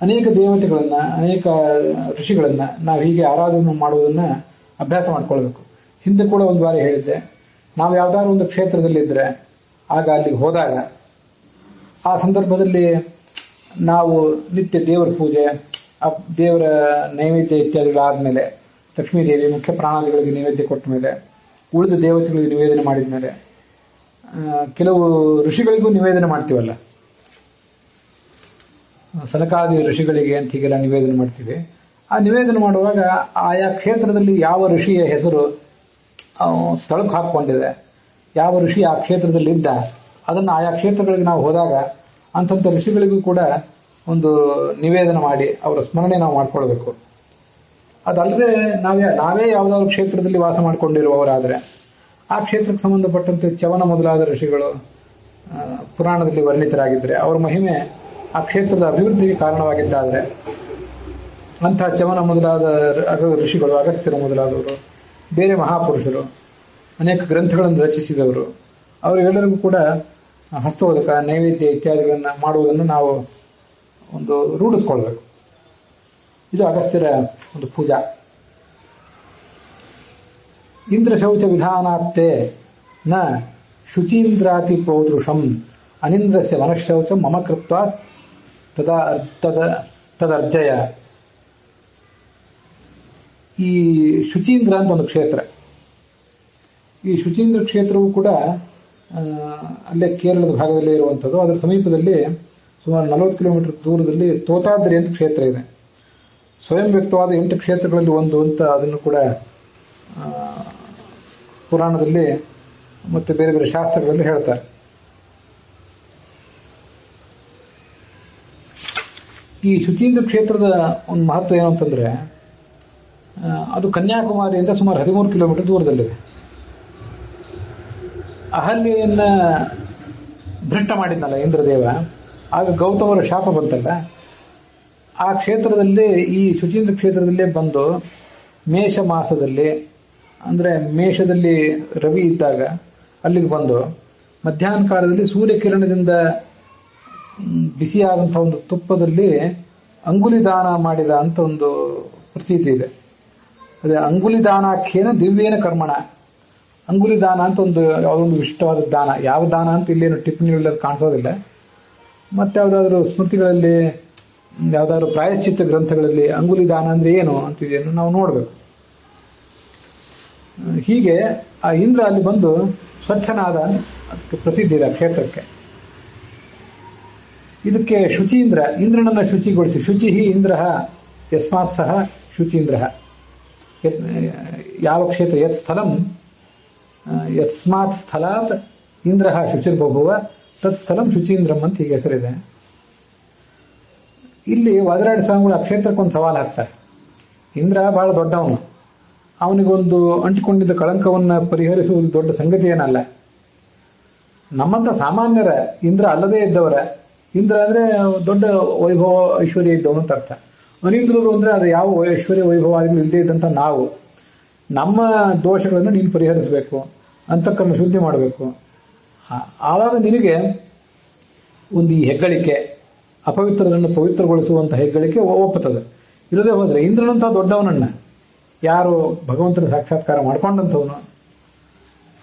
ಅನೇಕ ದೇವತೆಗಳನ್ನ, ಅನೇಕ ಋಷಿಗಳನ್ನ ನಾವು ಹೀಗೆ ಆರಾಧನೆ ಮಾಡುವುದನ್ನ ಅಭ್ಯಾಸ ಮಾಡ್ಕೊಳ್ಬೇಕು. ಹಿಂದೆ ಕೂಡ ಒಂದು ಬಾರಿ ಹೇಳಿದ್ದೆ, ನಾವು ಯಾವ್ದಾದ್ರು ಒಂದು ಕ್ಷೇತ್ರದಲ್ಲಿದ್ದರೆ ಆಗ ಅಲ್ಲಿಗೆ ಹೋದಾಗ ಆ ಸಂದರ್ಭದಲ್ಲಿ ನಾವು ನಿತ್ಯ ದೇವರ ಪೂಜೆ, ದೇವರ ನೈವೇದ್ಯ ಇತ್ಯಾದಿಗಳಾದ್ಮೇಲೆ, ಲಕ್ಷ್ಮೀದೇವಿ ಮುಖ್ಯ ಪ್ರಾಣಾದಿಗಳಿಗೆ ನೈವೇದ್ಯ ಕೊಟ್ಟ ಮೇಲೆ, ಉಳಿದ ದೇವತೆಗಳಿಗೆ ನಿವೇದನೆ ಮಾಡಿದ ಮೇಲೆ, ಕೆಲವು ಋಷಿಗಳಿಗೂ ನಿವೇದನೆ ಮಾಡ್ತೀವಲ್ಲ, ಸನಕಾದಿ ಋಷಿಗಳಿಗೆ ಅಂತ ಹೀಗೆಲ್ಲ ನಿವೇದನೆ ಮಾಡ್ತೀವಿ. ಆ ನಿವೇದನೆ ಮಾಡುವಾಗ ಆಯಾ ಕ್ಷೇತ್ರದಲ್ಲಿ ಯಾವ ಋಷಿಯ ಹೆಸರು ತಳಕು ಹಾಕೊಂಡಿದೆ, ಯಾವ ಋಷಿ ಆ ಕ್ಷೇತ್ರದಲ್ಲಿ ಇದ್ದ, ಅದನ್ನು ಆಯಾ ಕ್ಷೇತ್ರಗಳಿಗೆ ನಾವು ಹೋದಾಗ ಅಂತಂಥ ಋಷಿಗಳಿಗೂ ಕೂಡ ಒಂದು ನಿವೇದನೆ ಮಾಡಿ ಅವರ ಸ್ಮರಣೆ ನಾವು ಮಾಡ್ಕೊಳ್ಬೇಕು. ಅದಲ್ಲದೆ ನಾವೇ ಯಾವುದಾದ್ರು ಕ್ಷೇತ್ರದಲ್ಲಿ ವಾಸ ಮಾಡಿಕೊಂಡಿರುವವರಾದರೆ ಆ ಕ್ಷೇತ್ರಕ್ಕೆ ಸಂಬಂಧಪಟ್ಟಂತೆ ಚವನ ಮೊದಲಾದ ಋಷಿಗಳು ಪುರಾಣದಲ್ಲಿ ವರ್ಣಿತರಾಗಿದ್ದರೆ ಅವರ ಮಹಿಮೆ ಆ ಕ್ಷೇತ್ರದ ಅಭಿವೃದ್ಧಿಗೆ ಕಾರಣವಾಗಿದ್ದಾದರೆ ಅಂತಹ ಚವನ ಮೊದಲಾದ ಋಷಿಗಳು, ಅಗಸ್ತ್ಯರು ಮೊದಲಾದವರು, ಬೇರೆ ಮಹಾಪುರುಷರು, ಅನೇಕ ಗ್ರಂಥಗಳನ್ನು ರಚಿಸಿದವರು, ಅವರಿಗೆಲ್ಲರಿಗೂ ಕೂಡ ಹಸ್ತೋದಕ, ನೈವೇದ್ಯ ಇತ್ಯಾದಿಗಳನ್ನು ಮಾಡುವುದನ್ನು ನಾವು ಒಂದು ರೂಢಿಸ್ಕೊಳ್ಬೇಕು. ಇದು ಅಗಸ್ತ್ಯರ ಒಂದು ಪೂಜಾ. ಇಂದ್ರ ಶೌಚ ವಿಧಾನಾತ್ತೆ ನ ಶುಚೀಂದ್ರಾತಿ ಪೌದೃಷಂ ಅನಿಂದ್ರಸ್ಯ ಮನಃಶೌಚ ಮಮ ಕೃತ್ವ ತದರ್ಜಯ. ಈ ಶುಚೀಂದ್ರ ಅಂತ ಒಂದು ಕ್ಷೇತ್ರ. ಈ ಶುಚೀಂದ್ರ ಕ್ಷೇತ್ರವು ಕೂಡ ಅಲ್ಲೇ ಕೇರಳದ ಭಾಗದಲ್ಲಿ ಇರುವಂಥದ್ದು. ಅದರ ಸಮೀಪದಲ್ಲಿ ಸುಮಾರು 40 ಕಿಲೋಮೀಟರ್ ದೂರದಲ್ಲಿ ತೋತಾದ್ರಿ ಅಂತ ಕ್ಷೇತ್ರ ಇದೆ. ಸ್ವಯಂ ವ್ಯಕ್ತವಾದ 8 ಕ್ಷೇತ್ರಗಳಲ್ಲಿ ಒಂದು ಅಂತ ಅದನ್ನು ಕೂಡ ಪುರಾಣದಲ್ಲಿ ಮತ್ತೆ ಬೇರೆ ಬೇರೆ ಶಾಸ್ತ್ರಗಳಲ್ಲಿ ಹೇಳ್ತಾರೆ. ಈ ಶುಚೀಂದ್ರ ಕ್ಷೇತ್ರದ ಒಂದು ಮಹತ್ವ ಏನು ಅಂತಂದ್ರೆ, ಅದು ಕನ್ಯಾಕುಮಾರಿಯಿಂದ ಸುಮಾರು 13 ಕಿಲೋಮೀಟರ್ ದೂರದಲ್ಲಿದೆ. ಅಹಲ್ಯೆಯನ್ನ ಭ್ರಷ್ಟ ಮಾಡಿದ್ನಲ್ಲ ಇಂದ್ರದೇವ, ಆಗ ಗೌತಮರ ಶಾಪ ಬಂತಲ್ಲ, ಆ ಕ್ಷೇತ್ರದಲ್ಲಿ, ಈ ಶುಚೀಂದ್ರ ಕ್ಷೇತ್ರದಲ್ಲೇ ಬಂದು ಮೇಷ ಮಾಸದಲ್ಲಿ, ಅಂದ್ರೆ ಮೇಷದಲ್ಲಿ ರವಿ ಇದ್ದಾಗ ಅಲ್ಲಿಗೆ ಬಂದು ಮಧ್ಯಾಹ್ನ ಕಾಲದಲ್ಲಿ ಸೂರ್ಯಕಿರಣದಿಂದ ಬಿಸಿಯಾದಂತಹ ಒಂದು ತುಪ್ಪದಲ್ಲಿ ಅಂಗುಲಿದಾನ ಮಾಡಿದ ಅಂತ ಒಂದು ಪ್ರತೀತಿ ಇದೆ. ಅದೇ ಅಂಗುಲಿದಾನಾಖ್ಯೇನ ದಿವ್ಯೇನ ಕರ್ಮಣ. ಅಂಗುಲಿದಾನ ಅಂತ ಒಂದು ಯಾವುದೊಂದು ವಿಶಿಷ್ಟವಾದ ದಾನ. ಯಾವ ದಾನ ಅಂತ ಇಲ್ಲೇನು ಟಿಪ್ಪಣಿಗಳಲ್ಲಿ ಕಾಣಿಸೋದಿಲ್ಲ. ಮತ್ತೆ ಯಾವುದಾದ್ರೂ ಸ್ಮೃತಿಗಳಲ್ಲಿ, ಯಾವುದಾದ್ರೂ ಪ್ರಾಯಶ್ಚಿತ್ತ ಗ್ರಂಥಗಳಲ್ಲಿ ಅಂಗುಲಿದಾನ ಅಂದ್ರೆ ಏನು ಅಂತಿದೆಯನ್ನು ನಾವು ನೋಡಬೇಕು. ಹೀಗೆ ಆ ಇಂದ್ರ ಅಲ್ಲಿ ಬಂದು ಸ್ವಚ್ಛನಾದ, ಅದಕ್ಕೆ ಪ್ರಸಿದ್ಧಿ ಇದೆ ಕ್ಷೇತ್ರಕ್ಕೆ. ಇದಕ್ಕೆ ಶುಚೀಂದ್ರ, ಇಂದ್ರನನ್ನ ಶುಚಿಗೊಳಿಸಿ, ಶುಚಿ ಇಂದ್ರ ಯಸ್ಮಾತ್ ಸಹ ಶುಚೀಂದ್ರ. ಯಾವ ಕ್ಷೇತ್ರ, ಯತ್ ಸ್ಥಳಂ ಯಸ್ಮಾತ್ ಸ್ಥಳಾತ್ ಇಂದ್ರ ಶುಚಿರ್ಬಹುವ ತತ್ ಸ್ಥಳಂ ಶುಚೀಂದ್ರಂ ಅಂತ ಹೀಗೆ ಹೆಸರಿದೆ. ಇಲ್ಲಿ ವಾದಿರಾಜ ಸ್ವಾಮಿಗಳು ಆ ಕ್ಷೇತ್ರಕ್ಕೊಂದು ಸವಾಲು ಹಾಕ್ತಾರೆ. ಇಂದ್ರ ಬಹಳ ದೊಡ್ಡವನು, ಅವನಿಗೊಂದು ಅಂಟಿಕೊಂಡಿದ್ದ ಕಳಂಕವನ್ನು ಪರಿಹರಿಸುವುದು ದೊಡ್ಡ ಸಂಗತಿ ಏನಲ್ಲ. ನಮ್ಮಂತ ಸಾಮಾನ್ಯರ, ಇಂದ್ರ ಅಲ್ಲದೇ ಇದ್ದವರ, ಇಂದ್ರ ಅಂದ್ರೆ ದೊಡ್ಡ ವೈಭವ ಐಶ್ವರ್ಯ ಇದ್ದವನು ಅಂತ ಅರ್ಥ. ಅನಿಂದ್ರರು ಅಂದ್ರೆ ಅದು ಯಾವ ಐಶ್ವರ್ಯ ವೈಭವ ಇಲ್ಲದೆ ಇದ್ದಂತ ನಾವು, ನಮ್ಮ ದೋಷಗಳನ್ನು ನೀನು ಪರಿಹರಿಸಬೇಕು, ಅಂತಃಕರಣ ಶುದ್ಧಿ ಮಾಡಬೇಕು. ಆವಾಗ ನಿನಗೆ ಒಂದು ಈ ಹೆಗ್ಗಳಿಕೆ, ಅಪವಿತ್ರರನ್ನು ಪವಿತ್ರಗೊಳಿಸುವಂತ ಹೆಗ್ಗಳಿಕೆ ಒಪ್ಪುತ್ತದೆ. ಇಲ್ಲದೆ ಹೋದ್ರೆ ಇಂದ್ರನಂತ ದೊಡ್ಡವನನ್ನ, ಯಾರು ಭಗವಂತನ ಸಾಕ್ಷಾತ್ಕಾರ ಮಾಡ್ಕೊಂಡಂಥವನು,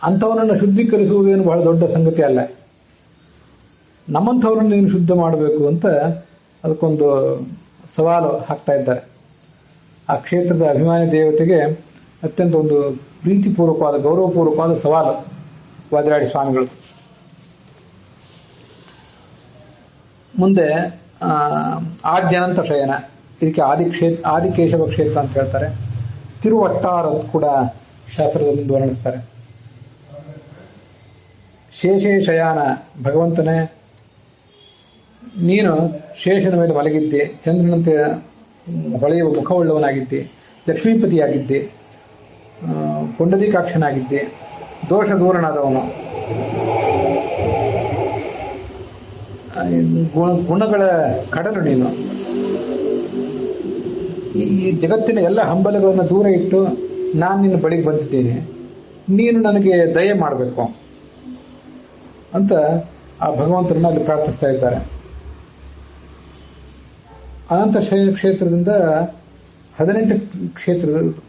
ಅಂಥವನನ್ನು ಶುದ್ಧೀಕರಿಸುವುದೇನು ಬಹಳ ದೊಡ್ಡ ಸಂಗತಿ ಅಲ್ಲ. ನಮ್ಮಂಥವ್ರನ್ನ ನೀನು ಶುದ್ಧ ಮಾಡಬೇಕು ಅಂತ ಅದಕ್ಕೊಂದು ಸವಾಲು ಹಾಕ್ತಾ ಇದ್ದಾರೆ. ಆ ಕ್ಷೇತ್ರದ ಅಭಿಮಾನಿ ದೇವತೆಗೆ ಅತ್ಯಂತ ಒಂದು ಪ್ರೀತಿಪೂರ್ವಕವಾದ, ಗೌರವಪೂರ್ವಕವಾದ ಸವಾಲು ವಾದಿರಾಜ ಸ್ವಾಮಿಗಳು. ಮುಂದೆ ಆದ್ಯನಂತ ಶಯನ, ಇದಕ್ಕೆ ಆದಿಕೇಶವ ಕ್ಷೇತ್ರ ಅಂತ ಹೇಳ್ತಾರೆ. ತಿರುವಟ್ಟಾರ ಕೂಡ ಶಾಸ್ತ್ರದಲ್ಲಿ ವರ್ಣಿಸ್ತಾರೆ. ಶೇಷೇಶಯಾನ, ಭಗವಂತನೇ ನೀನು ಶೇಷನ ಮೇಲೆ ಮಲಗಿದ್ದೆ, ಚಂದ್ರನಂತೆ ಹೊಳೆಯುವ ಮುಖವುಳ್ಳವನಾಗಿದ್ದೆ, ಲಕ್ಷ್ಮೀಪತಿಯಾಗಿದ್ದೆ, ಪುಂಡರೀಕಾಕ್ಷನಾಗಿದ್ದೆ, ದೋಷ ದೂರನಾದವನು, ಗುಣಗಳ ಕಡಲು ನೀನು. ಈ ಜಗತ್ತಿನ ಎಲ್ಲ ಹಂಬಲಗಳನ್ನು ದೂರ ಇಟ್ಟು ನಾನು ನಿನ್ನ ಬಳಿಗೆ ಬಂದಿದ್ದೇನೆ, ನೀನು ನನಗೆ ದಯೆ ಮಾಡಬೇಕು ಅಂತ ಆ ಭಗವಂತರನ್ನ ಅಲ್ಲಿ ಪ್ರಾರ್ಥಿಸ್ತಾ ಇದ್ದಾರೆ. ಅನಂತ ಕ್ಷೇತ್ರದಿಂದ 18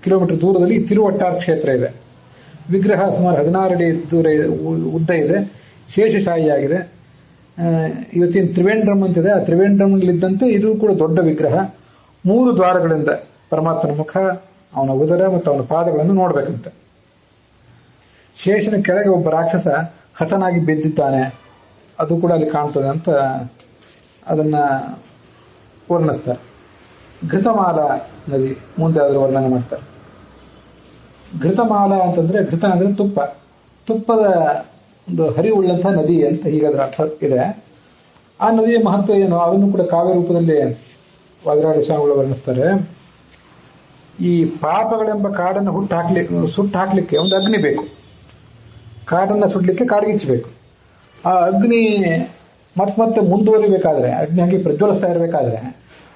ಕಿಲೋಮೀಟರ್ ದೂರದಲ್ಲಿ ತಿರುವಟ್ಟಾರ್ ಕ್ಷೇತ್ರ ಇದೆ. ವಿಗ್ರಹ ಸುಮಾರು 16 ಅಡಿ ದೂರ ಉದ್ದ ಇದೆ, ಶೇಷಶಾಹಿಯಾಗಿದೆ. ಇವತ್ತಿನ ತ್ರಿವೇಂದ್ರಂ ಅಂತಿದೆ, ಆ ತ್ರಿವೇಂದ್ರಂನಲ್ಲಿದ್ದಂತೆ ಇದು ಕೂಡ ದೊಡ್ಡ ವಿಗ್ರಹ. 3 ದ್ವಾರಗಳಿಂದ ಪರಮಾತ್ಮನ ಮುಖ, ಅವನ ಉದರ ಮತ್ತು ಅವನ ಪಾದಗಳನ್ನು ನೋಡ್ಬೇಕಂತೆ. ಶೇಷನ ಕೆಳಗೆ ಒಬ್ಬ ರಾಕ್ಷಸ ಹತನಾಗಿ ಬಿದ್ದಿದ್ದಾನೆ, ಅದು ಕೂಡ ಅಲ್ಲಿ ಕಾಣ್ತದೆ ಅಂತ ಅದನ್ನ ವರ್ಣಿಸ್ತಾರೆ. ಘೃತಮಾಲ ನದಿ ಮುಂದೆ ಅದರ ವರ್ಣನೆ ಮಾಡ್ತಾರೆ. ಘೃತಮಾಲ ಅಂತಂದ್ರೆ, ಘೃತ ಅಂದ್ರೆ ತುಪ್ಪ, ತುಪ್ಪದ ಒಂದು ಹರಿವುಳ್ಳಂತಹ ನದಿ ಅಂತ ಹೀಗಾದ್ರ ಅರ್ಥ ಇದೆ. ಆ ನದಿಯ ಮಹತ್ವ ಏನು, ಅದನ್ನು ಕೂಡ ಕಾವ್ಯ ರೂಪದಲ್ಲಿ ವಾದಿರಾಜ ಸ್ವಾಮಿಗಳು ವರ್ಣಿಸ್ತಾರೆ. ಈ ಪಾಪಗಳೆಂಬ ಕಾಡನ್ನು ಸುಟ್ಟು ಹಾಕ್ಲಿಕ್ಕೆ ಒಂದು ಅಗ್ನಿ ಬೇಕು, ಕಾಡನ್ನು ಸುಡ್ಲಿಕ್ಕೆ ಕಾಡ್ಗಿಚ್ಚಬೇಕು. ಆ ಅಗ್ನಿ ಮತ್ತೆ ಮುಂದುವರಿಬೇಕಾದ್ರೆ, ಅಗ್ನಿ ಹಾಗೆ ಪ್ರಜ್ವಲಿಸ್ತಾ ಇರಬೇಕಾದ್ರೆ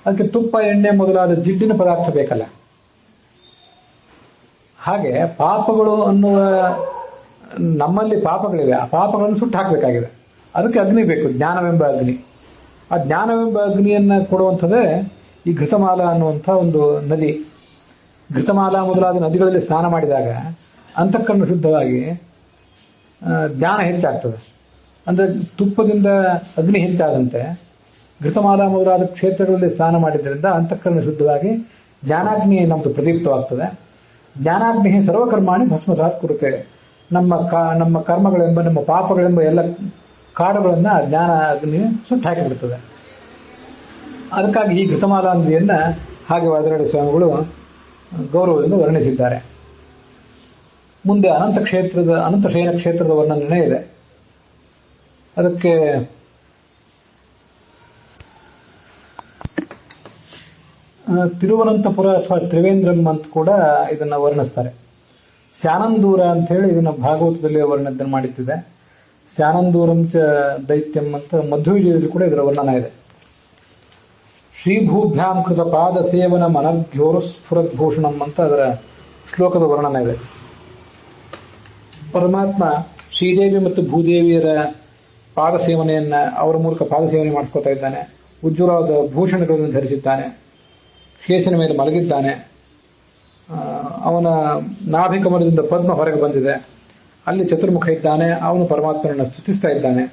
ಅದಕ್ಕೆ ತುಪ್ಪ, ಎಣ್ಣೆ ಮೊದಲಾದ ಜಿಡ್ಡಿನ ಪದಾರ್ಥ ಬೇಕಲ್ಲ. ಹಾಗೆ ಪಾಪಗಳು ಅನ್ನುವ, ನಮ್ಮಲ್ಲಿ ಪಾಪಗಳಿವೆ, ಆ ಪಾಪಗಳನ್ನು ಸುಟ್ಟು ಹಾಕಬೇಕಾಗಿದೆ. ಅದಕ್ಕೆ ಅಗ್ನಿ ಬೇಕು, ಜ್ಞಾನವೆಂಬ ಅಗ್ನಿ. ಆ ಜ್ಞಾನವೆಂಬ ಅಗ್ನಿಯನ್ನ ಕೊಡುವಂಥದ್ದೇ ಈ ಘೃತಮಾಲ ಅನ್ನುವಂಥ ಒಂದು ನದಿ. ಘೃತಮಾಲ ಮೊದಲಾದ ನದಿಗಳಲ್ಲಿ ಸ್ನಾನ ಮಾಡಿದಾಗ ಅಂತಃಕರಣ ಶುದ್ಧವಾಗಿ ಜ್ಞಾನ ಹೆಚ್ಚಾಗ್ತದೆ. ಅಂದ್ರೆ ತುಪ್ಪದಿಂದ ಅಗ್ನಿ ಹೆಚ್ಚಾದಂತೆ ಘೃತಮಾಲ ಮೊದಲಾದ ಕ್ಷೇತ್ರಗಳಲ್ಲಿ ಸ್ನಾನ ಮಾಡಿದ್ರಿಂದ ಅಂತಃಕರಣ ಶುದ್ಧವಾಗಿ ಜ್ಞಾನಾಗ್ನಿ ನಮ್ದು ಪ್ರದೀಪ್ತವಾಗ್ತದೆ. ಜ್ಞಾನಾಗ್ನಿ ಸರ್ವಕರ್ಮಾಣಿ ಭಸ್ಮಸಾತ್ ಕುರುತೆ. ನಮ್ಮ ಕರ್ಮಗಳೆಂಬ, ನಮ್ಮ ಪಾಪಗಳೆಂಬ ಎಲ್ಲ ಕಾಡುಗಳನ್ನ ಜ್ಞಾನ ಅಗ್ನಿ ಸುಟ್ಟು ಹಾಕಿಬಿಡ್ತದೆ. ಅದಕ್ಕಾಗಿ ಈ ಘೃತಮಾಲಾ ನದಿಯನ್ನ ಹಾಗೆ ವಾದಿರಾಜ ಸ್ವಾಮಿಗಳು ಗೌರವದಿಂದ ವರ್ಣಿಸಿದ್ದಾರೆ. ಮುಂದೆ ಅನಂತ ಶಯನ ಕ್ಷೇತ್ರದ ವರ್ಣನೆ ಇದೆ. ಅದಕ್ಕೆ ತಿರುವನಂತಪುರ ಅಥವಾ ತ್ರಿವೇಂದ್ರಂ ಅಂತ ಕೂಡ ಇದನ್ನ ವರ್ಣಿಸ್ತಾರೆ. ಸ್ಯಾನಂದೂರ ಅಂತ ಹೇಳಿ ಇದನ್ನ ಭಾಗವತದಲ್ಲಿ ವರ್ಣನೆ ಮಾಡಿದ್ದಿದೆ. ಸ್ಯಾನಂದೂರಂ ಚ ದೈತ್ಯಂ ಅಂತ ಮಧ್ವವಿಜಯದಲ್ಲಿ ಕೂಡ ಇದರ ವರ್ಣನ ಇದೆ. ಶ್ರೀಭೂಭ್ಯಾಂ ಕೃತ ಪಾದ ಸೇವನಂ ಅನರ್ಘ್ಯೋರು ಸ್ಫುರದ್ಭೂಷಣಂ ಅಂತ ಅದರ ಶ್ಲೋಕದ ವರ್ಣನ ಇದೆ. ಪರಮಾತ್ಮ ಶ್ರೀದೇವಿ ಮತ್ತು ಭೂದೇವಿಯರ ಪಾದ ಸೇವನೆಯನ್ನ, ಅವರ ಮೂಲಕ ಪಾದ ಸೇವನೆ ಮಾಡಿಸ್ಕೊತಾ ಇದ್ದಾನೆ. ಉಜ್ವಲವಾದ ಭೂಷಣಗಳನ್ನು ಧರಿಸಿದ್ದಾನೆ, ಶೇಷನ ಮೇಲೆ ಮಲಗಿದ್ದಾನೆ. ಅವನ ನಾಭಿಕಮಲದಿಂದ ಪದ್ಮ ಹೊರಗೆ ಬಂದಿದೆ, ಅಲ್ಲಿ ಚತುರ್ಮುಖ ಇದ್ದಾನೆ. ಅವನು ಪರಮಾತ್ಮನನ್ನು ಸ್ತುತಿಸ್ತಾ ಇದ್ದಾನೆ.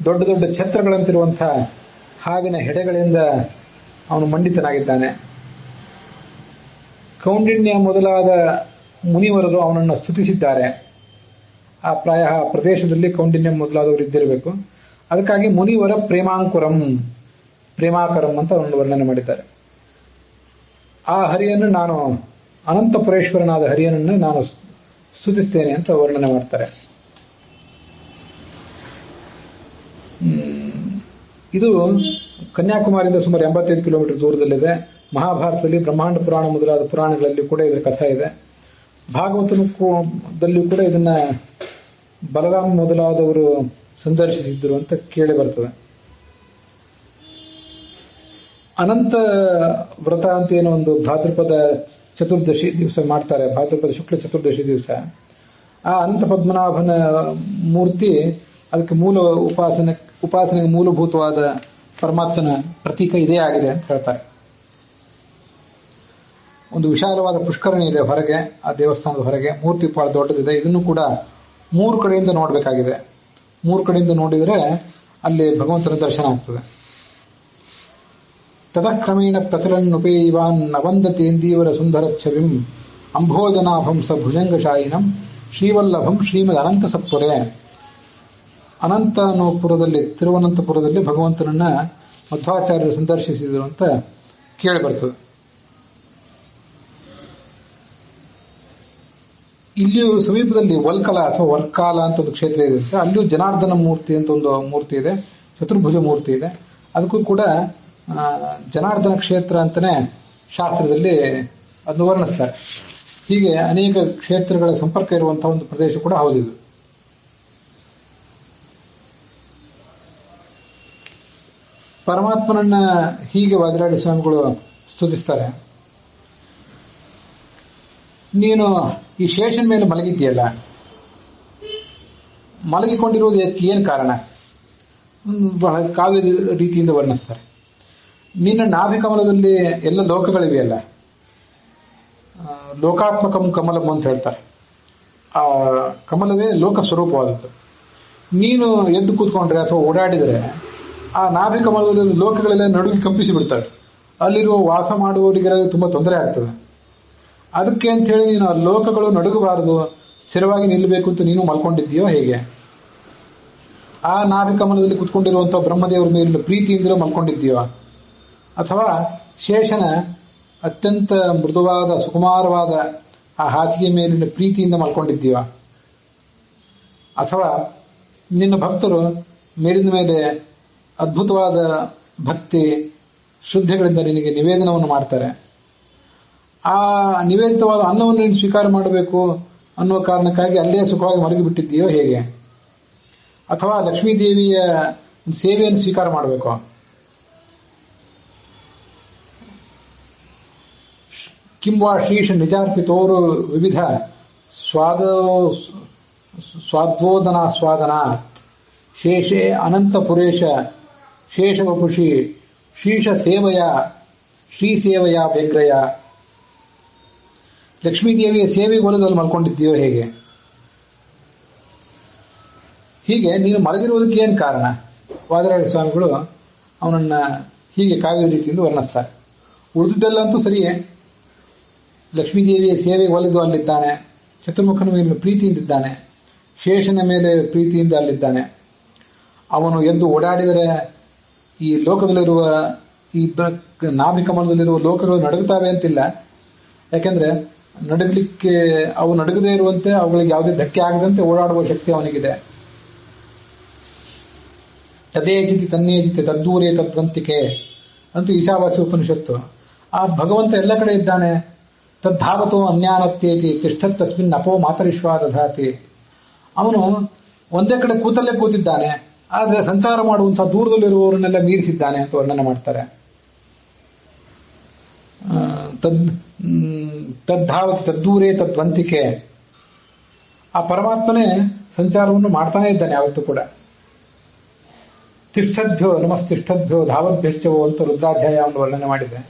ದೊಡ್ಡ ದೊಡ್ಡ ಛತ್ರಗಳಂತಿರುವಂತಹ ಹಾವಿನ ಹೆಡೆಗಳಿಂದ ಅವನು ಮಂಡಿತನಾಗಿದ್ದಾನೆ. ಕೌಂಡಿನ್ಯ ಮೊದಲಾದ ಮುನಿವರರು ಅವನನ್ನು ಸ್ತುತಿಸಿದ್ದಾರೆ. ಆ ಪ್ರಾಯ ಪ್ರದೇಶದಲ್ಲಿ ಕೌಂಡಿನ್ಯ ಮೊದಲಾದವರು ಇದ್ದಿರಬೇಕು. ಅದಕ್ಕಾಗಿ ಮುನಿವರ ಪ್ರೇಮಾಕರಂ ಅಂತ ಒಂದು ವರ್ಣನೆ ಮಾಡಿದ್ದಾರೆ. ಆ ಹರಿಯನ್ನು ನಾನು, ಅನಂತಪುರೇಶ್ವರನಾದ ಹರಿಯನನ್ನು ನಾನು ಸ್ತುತಿಸ್ತೇನೆ ಅಂತ ವರ್ಣನೆ ಮಾಡ್ತಾರೆ. ಇದು ಕನ್ಯಾಕುಮಾರಿಯಿಂದ ಸುಮಾರು 85 ಕಿಲೋಮೀಟರ್ ದೂರದಲ್ಲಿದೆ. ಮಹಾಭಾರತದಲ್ಲಿ ಬ್ರಹ್ಮಾಂಡ ಪುರಾಣ ಮೊದಲಾದ ಪುರಾಣಗಳಲ್ಲಿ ಕೂಡ ಇದರ ಕಥೆ ಇದೆ. ಭಾಗವತದಲ್ಲೂ ಕೂಡ ಇದನ್ನ ಬಲರಾಮ್ ಮೊದಲಾದವರು ಸಂದರ್ಶಿಸಿದ್ರು ಅಂತ ಕೇಳಿ ಬರ್ತದೆ. ಅನಂತ ವ್ರತ ಅಂತ ಏನೋ ಒಂದು ಭಾದ್ರಪದ ಚತುರ್ದಶಿ ದಿವಸ ಮಾಡ್ತಾರೆ. ಭಾದ್ರಪದ ಶುಕ್ಲ ಚತುರ್ದಶಿ ದಿವಸ ಆ ಅನಂತ ಪದ್ಮನಾಭನ ಮೂರ್ತಿ ಅದಕ್ಕೆ ಉಪಾಸನೆಗೆ ಮೂಲಭೂತವಾದ ಪರಮಾತ್ಮನ ಪ್ರತೀಕ ಇದೇ ಆಗಿದೆ ಅಂತ ಹೇಳ್ತಾರೆ. ಒಂದು ವಿಶಾಲವಾದ ಪುಷ್ಕರಣಿ ಇದೆ ಹೊರಗೆ, ಆ ದೇವಸ್ಥಾನದ ಹೊರಗೆ. ಮೂರ್ತಿ ಬಹಳ ದೊಡ್ಡದಿದೆ. ಇದನ್ನು ಕೂಡ 3 ಕಡೆಯಿಂದ ನೋಡಬೇಕಾಗಿದೆ. 3 ಕಡೆಯಿಂದ ನೋಡಿದರೆ ಅಲ್ಲಿ ಭಗವಂತನ ದರ್ಶನ ಆಗ್ತದೆ. ತದಕ್ರಮೇಣ ಪ್ರಚಲನ್ನುಪೇಯಿವಾನ್ ನವಂದತೇಂದೀವರ ಸುಂದರ ಛವಿಂ ಅಂಭೋಜನಾಭಂ ಸ ಭುಜಂಗಶಾಯಿನಂ ಶ್ರೀವಲ್ಲಭಂ ಶ್ರೀಮದ್ ಅನಂತ ಸತ್ವರೆ. ಅನಂತಪುರದಲ್ಲಿ, ತಿರುವನಂತಪುರದಲ್ಲಿ ಭಗವಂತನನ್ನ ಮಧ್ವಾಚಾರ್ಯರು ಸಂದರ್ಶಿಸಿದರು ಅಂತ ಕೇಳಿ ಬರ್ತದೆ. ಇಲ್ಲಿಯೂ ಸಮೀಪದಲ್ಲಿ ವಲ್ಕಲ ಅಥವಾ ವರ್ಕಾಲ ಅಂತ ಒಂದು ಕ್ಷೇತ್ರ ಇದೆ. ಅಲ್ಲಿಯೂ ಜನಾರ್ದನ ಮೂರ್ತಿ ಅಂತ ಒಂದು ಮೂರ್ತಿ ಇದೆ, ಚತುರ್ಭುಜ ಮೂರ್ತಿ ಇದೆ. ಅದಕ್ಕೂ ಕೂಡ ಜನಾರ್ದನ ಕ್ಷೇತ್ರ ಅಂತಾನೆ ಶಾಸ್ತ್ರದಲ್ಲಿ ಅದನ್ನು ವರ್ಣಿಸ್ತಾರೆ. ಹೀಗೆ ಅನೇಕ ಕ್ಷೇತ್ರಗಳ ಸಂಪರ್ಕ ಇರುವಂತಹ ಒಂದು ಪ್ರದೇಶ ಕೂಡ ಹೌದಿದು. ಪರಮಾತ್ಮನನ್ನ ಹೀಗೆ ವಾದಿರಾಜ ಸ್ವಾಮಿಗಳು ಸ್ತುತಿಸ್ತಾರೆ. ನೀನು ಈ ಶೇಷನ್ ಮೇಲೆ ಮಲಗಿದ್ದೀಯಲ್ಲ, ಮಲಗಿಕೊಂಡಿರುವುದು ಏನು ಕಾರಣ? ಬಹಳ ಕಾವ್ಯ ರೀತಿಯಿಂದ ವರ್ಣಿಸ್ತಾರೆ. ನಿನ್ನ ನಾಭಿಕಮಲದಲ್ಲಿ ಎಲ್ಲ ಲೋಕಗಳಿವೆಯಲ್ಲ, ಲೋಕಾತ್ಮಕಂ ಕಮಲಂ ಅಂತ ಹೇಳ್ತಾರೆ. ಆ ಕಮಲವೇ ಲೋಕ ಸ್ವರೂಪವಾದದ್ದು. ನೀನು ಎದ್ದು ಕೂತ್ಕೊಂಡ್ರೆ ಅಥವಾ ಓಡಾಡಿದರೆ ಆ ನಾಭಿಕಮಲದಲ್ಲಿ ಲೋಕಗಳೆಲ್ಲ ನಡುಗಿ ಕಂಪಿಸಿ ಬಿಡ್ತವೆ. ಅಲ್ಲಿರುವ ವಾಸ ಮಾಡುವವರಿಗೆಲ್ಲ ತುಂಬಾ ತೊಂದರೆ ಆಗ್ತದೆ. ಅದಕ್ಕೆ ಅಂತ ಹೇಳಿ ನೀನು ಆ ಲೋಕಗಳು ನಡುಗಬಾರದು, ಸ್ಥಿರವಾಗಿ ನಿಲ್ಲಬೇಕು ಅಂತ ನೀನು ಮಲ್ಕೊಂಡಿದ್ದೀಯೋ ಹೇಗೆ? ಆ ನಾಭಿಕಮಲದಲ್ಲಿ ಕುತ್ಕೊಂಡಿರುವಂತಹ ಬ್ರಹ್ಮದೇವರ ಮೇಲಿನ ಪ್ರೀತಿಯಿಂದಲೂ ಮಲ್ಕೊಂಡಿದ್ದೀಯೋ, ಅಥವಾ ಶೇಷನ ಅತ್ಯಂತ ಮೃದುವಾದ ಸುಕುಮಾರವಾದ ಆ ಹಾಸಿಗೆ ಮೇಲಿನ ಪ್ರೀತಿಯಿಂದ ಮಲ್ಕೊಂಡಿದ್ದೀಯೋ, ಅಥವಾ ನಿನ್ನ ಭಕ್ತರು ಮೇಲಿನ ಮೇಲೆ ಅದ್ಭುತವಾದ ಭಕ್ತಿ ಶ್ರದ್ಧೆಗಳಿಂದ ನಿನಗೆ ನಿವೇದನವನ್ನು ಮಾಡ್ತಾರೆ. ಆ ನಿವೇದಿತವಾದ ಅನ್ನವನ್ನು ನೀನು ಸ್ವೀಕಾರ ಮಾಡಬೇಕು ಅನ್ನುವ ಕಾರಣಕ್ಕಾಗಿ ಅಲ್ಲೇ ಸುಖವಾಗಿ ಮಲಗಿಬಿಟ್ಟಿದ್ದೀಯೋ ಹೇಗೆ? ಅಥವಾ ಲಕ್ಷ್ಮೀದೇವಿಯ ಸೇವೆಯನ್ನು ಸ್ವೀಕಾರ ಮಾಡಬೇಕು. ಕಿಂವಾ ಶ್ರೀಷ ನಿಜಾರ್ಪಿತೋರು ವಿವಿಧ ಸ್ವಾದ್ವೋದನಾಸ್ವಾದನ ಶೇಷೆ ಅನಂತಪುರೇಶ ಶೇಷವಪುಷಿ ಶ್ರೀಷ ಸೇವೆಯ ಶ್ರೀಸೇವೆಯ ವ್ಯಗ್ರಯ. ಲಕ್ಷ್ಮೀದೇವಿಯ ಸೇವೆಗೆ ಒಲದಲ್ಲಿ ಮಲ್ಕೊಂಡಿದ್ದೀಯೋ ಹೇಗೆ? ಹೀಗೆ ನೀನು ಮಲಗಿರುವುದಕ್ಕೆ ಏನು ಕಾರಣ? ವಾದಿರಾಜ ಸ್ವಾಮಿಗಳು ಅವನನ್ನ ಹೀಗೆ ಕಾವ್ಯ ರೀತಿಯಿಂದ ವರ್ಣಿಸ್ತಾರೆ. ಉಳಿದಿದ್ದೆಲ್ಲಂತೂ ಸರಿಯೇ. ಲಕ್ಷ್ಮೀದೇವಿಯ ಸೇವೆಗೆ ಒಲಿದು ಅಲ್ಲಿದ್ದಾನೆ, ಚತುರ್ಮುಖನ ಮೇಲೆ ಪ್ರೀತಿಯಿಂದಿದ್ದಾನೆ, ಶೇಷನ ಮೇಲೆ ಪ್ರೀತಿಯಿಂದ ಅಲ್ಲಿದ್ದಾನೆ. ಅವನು ಎದ್ದು ಓಡಾಡಿದರೆ ಈ ಲೋಕದಲ್ಲಿರುವ ಈ ನಾಭಿಕಮಲದಲ್ಲಿರುವ ಲೋಕಗಳು ನಡುಗುತ್ತವೆ ಅಂತಿಲ್ಲ. ಯಾಕೆಂದ್ರೆ ನಡುಗಲಿಕ್ಕೆ ಅವು ನಡುಗದೇ ಇರುವಂತೆ, ಅವುಗಳಿಗೆ ಯಾವುದೇ ಧಕ್ಕೆ ಆಗದಂತೆ ಓಡಾಡುವ ಶಕ್ತಿ ಅವನಿಗಿದೆ. ತದೇಜಿತಿ ತನ್ನೇಜಿತಿ ತದ್ದೂರೇ ತದ್ವಂತಿಕೆ ಅಂತ ಈಶಾವಾಸ್ಯ ಉಪನಿಷತ್ತು. ಆ ಭಗವಂತ ಎಲ್ಲ ಕಡೆ ಇದ್ದಾನೆ. ತದ್ಧಾವತೋ ಅನ್ಯಾನತ್ಯೇತಿ ತಿಷ್ಠತ್ ತಸ್ಮಿನ್ ಅಪೋ ಮಾತರಿಶ್ವಾ ದಧಾತಿ. ಅವನು ಒಂದೇ ಕಡೆ ಕೂತಲ್ಲೇ ಕೂತಿದ್ದಾನೆ, ಆದರೆ ಸಂಚಾರ ಮಾಡುವಂತಹ ದೂರದಲ್ಲಿರುವವರನ್ನೆಲ್ಲ ಮೀರಿಸಿದ್ದಾನೆ ಅಂತ ವರ್ಣನೆ ಮಾಡ್ತಾರೆ. ತದ್ಧಾವತಿ ತದ್ದೂರೇ ತದ್ವಂತಿಕೆ. ಆ ಪರಮಾತ್ಮನೇ ಸಂಚಾರವನ್ನು ಮಾಡ್ತಾನೆ ಇದ್ದಾನೆ ಯಾವತ್ತೂ ಕೂಡ. ತಿಷ್ಠದ್ಭ್ಯೋ ನಮಸ್ತಿಷ್ಠದ್ಭ್ಯೋ ಧಾವದ್ಭ್ಯಶ್ಚವೋ ಅಂತ ರುದ್ರಾಧ್ಯಾಯವನ್ನು ವರ್ಣನೆ ಮಾಡಿದೆ.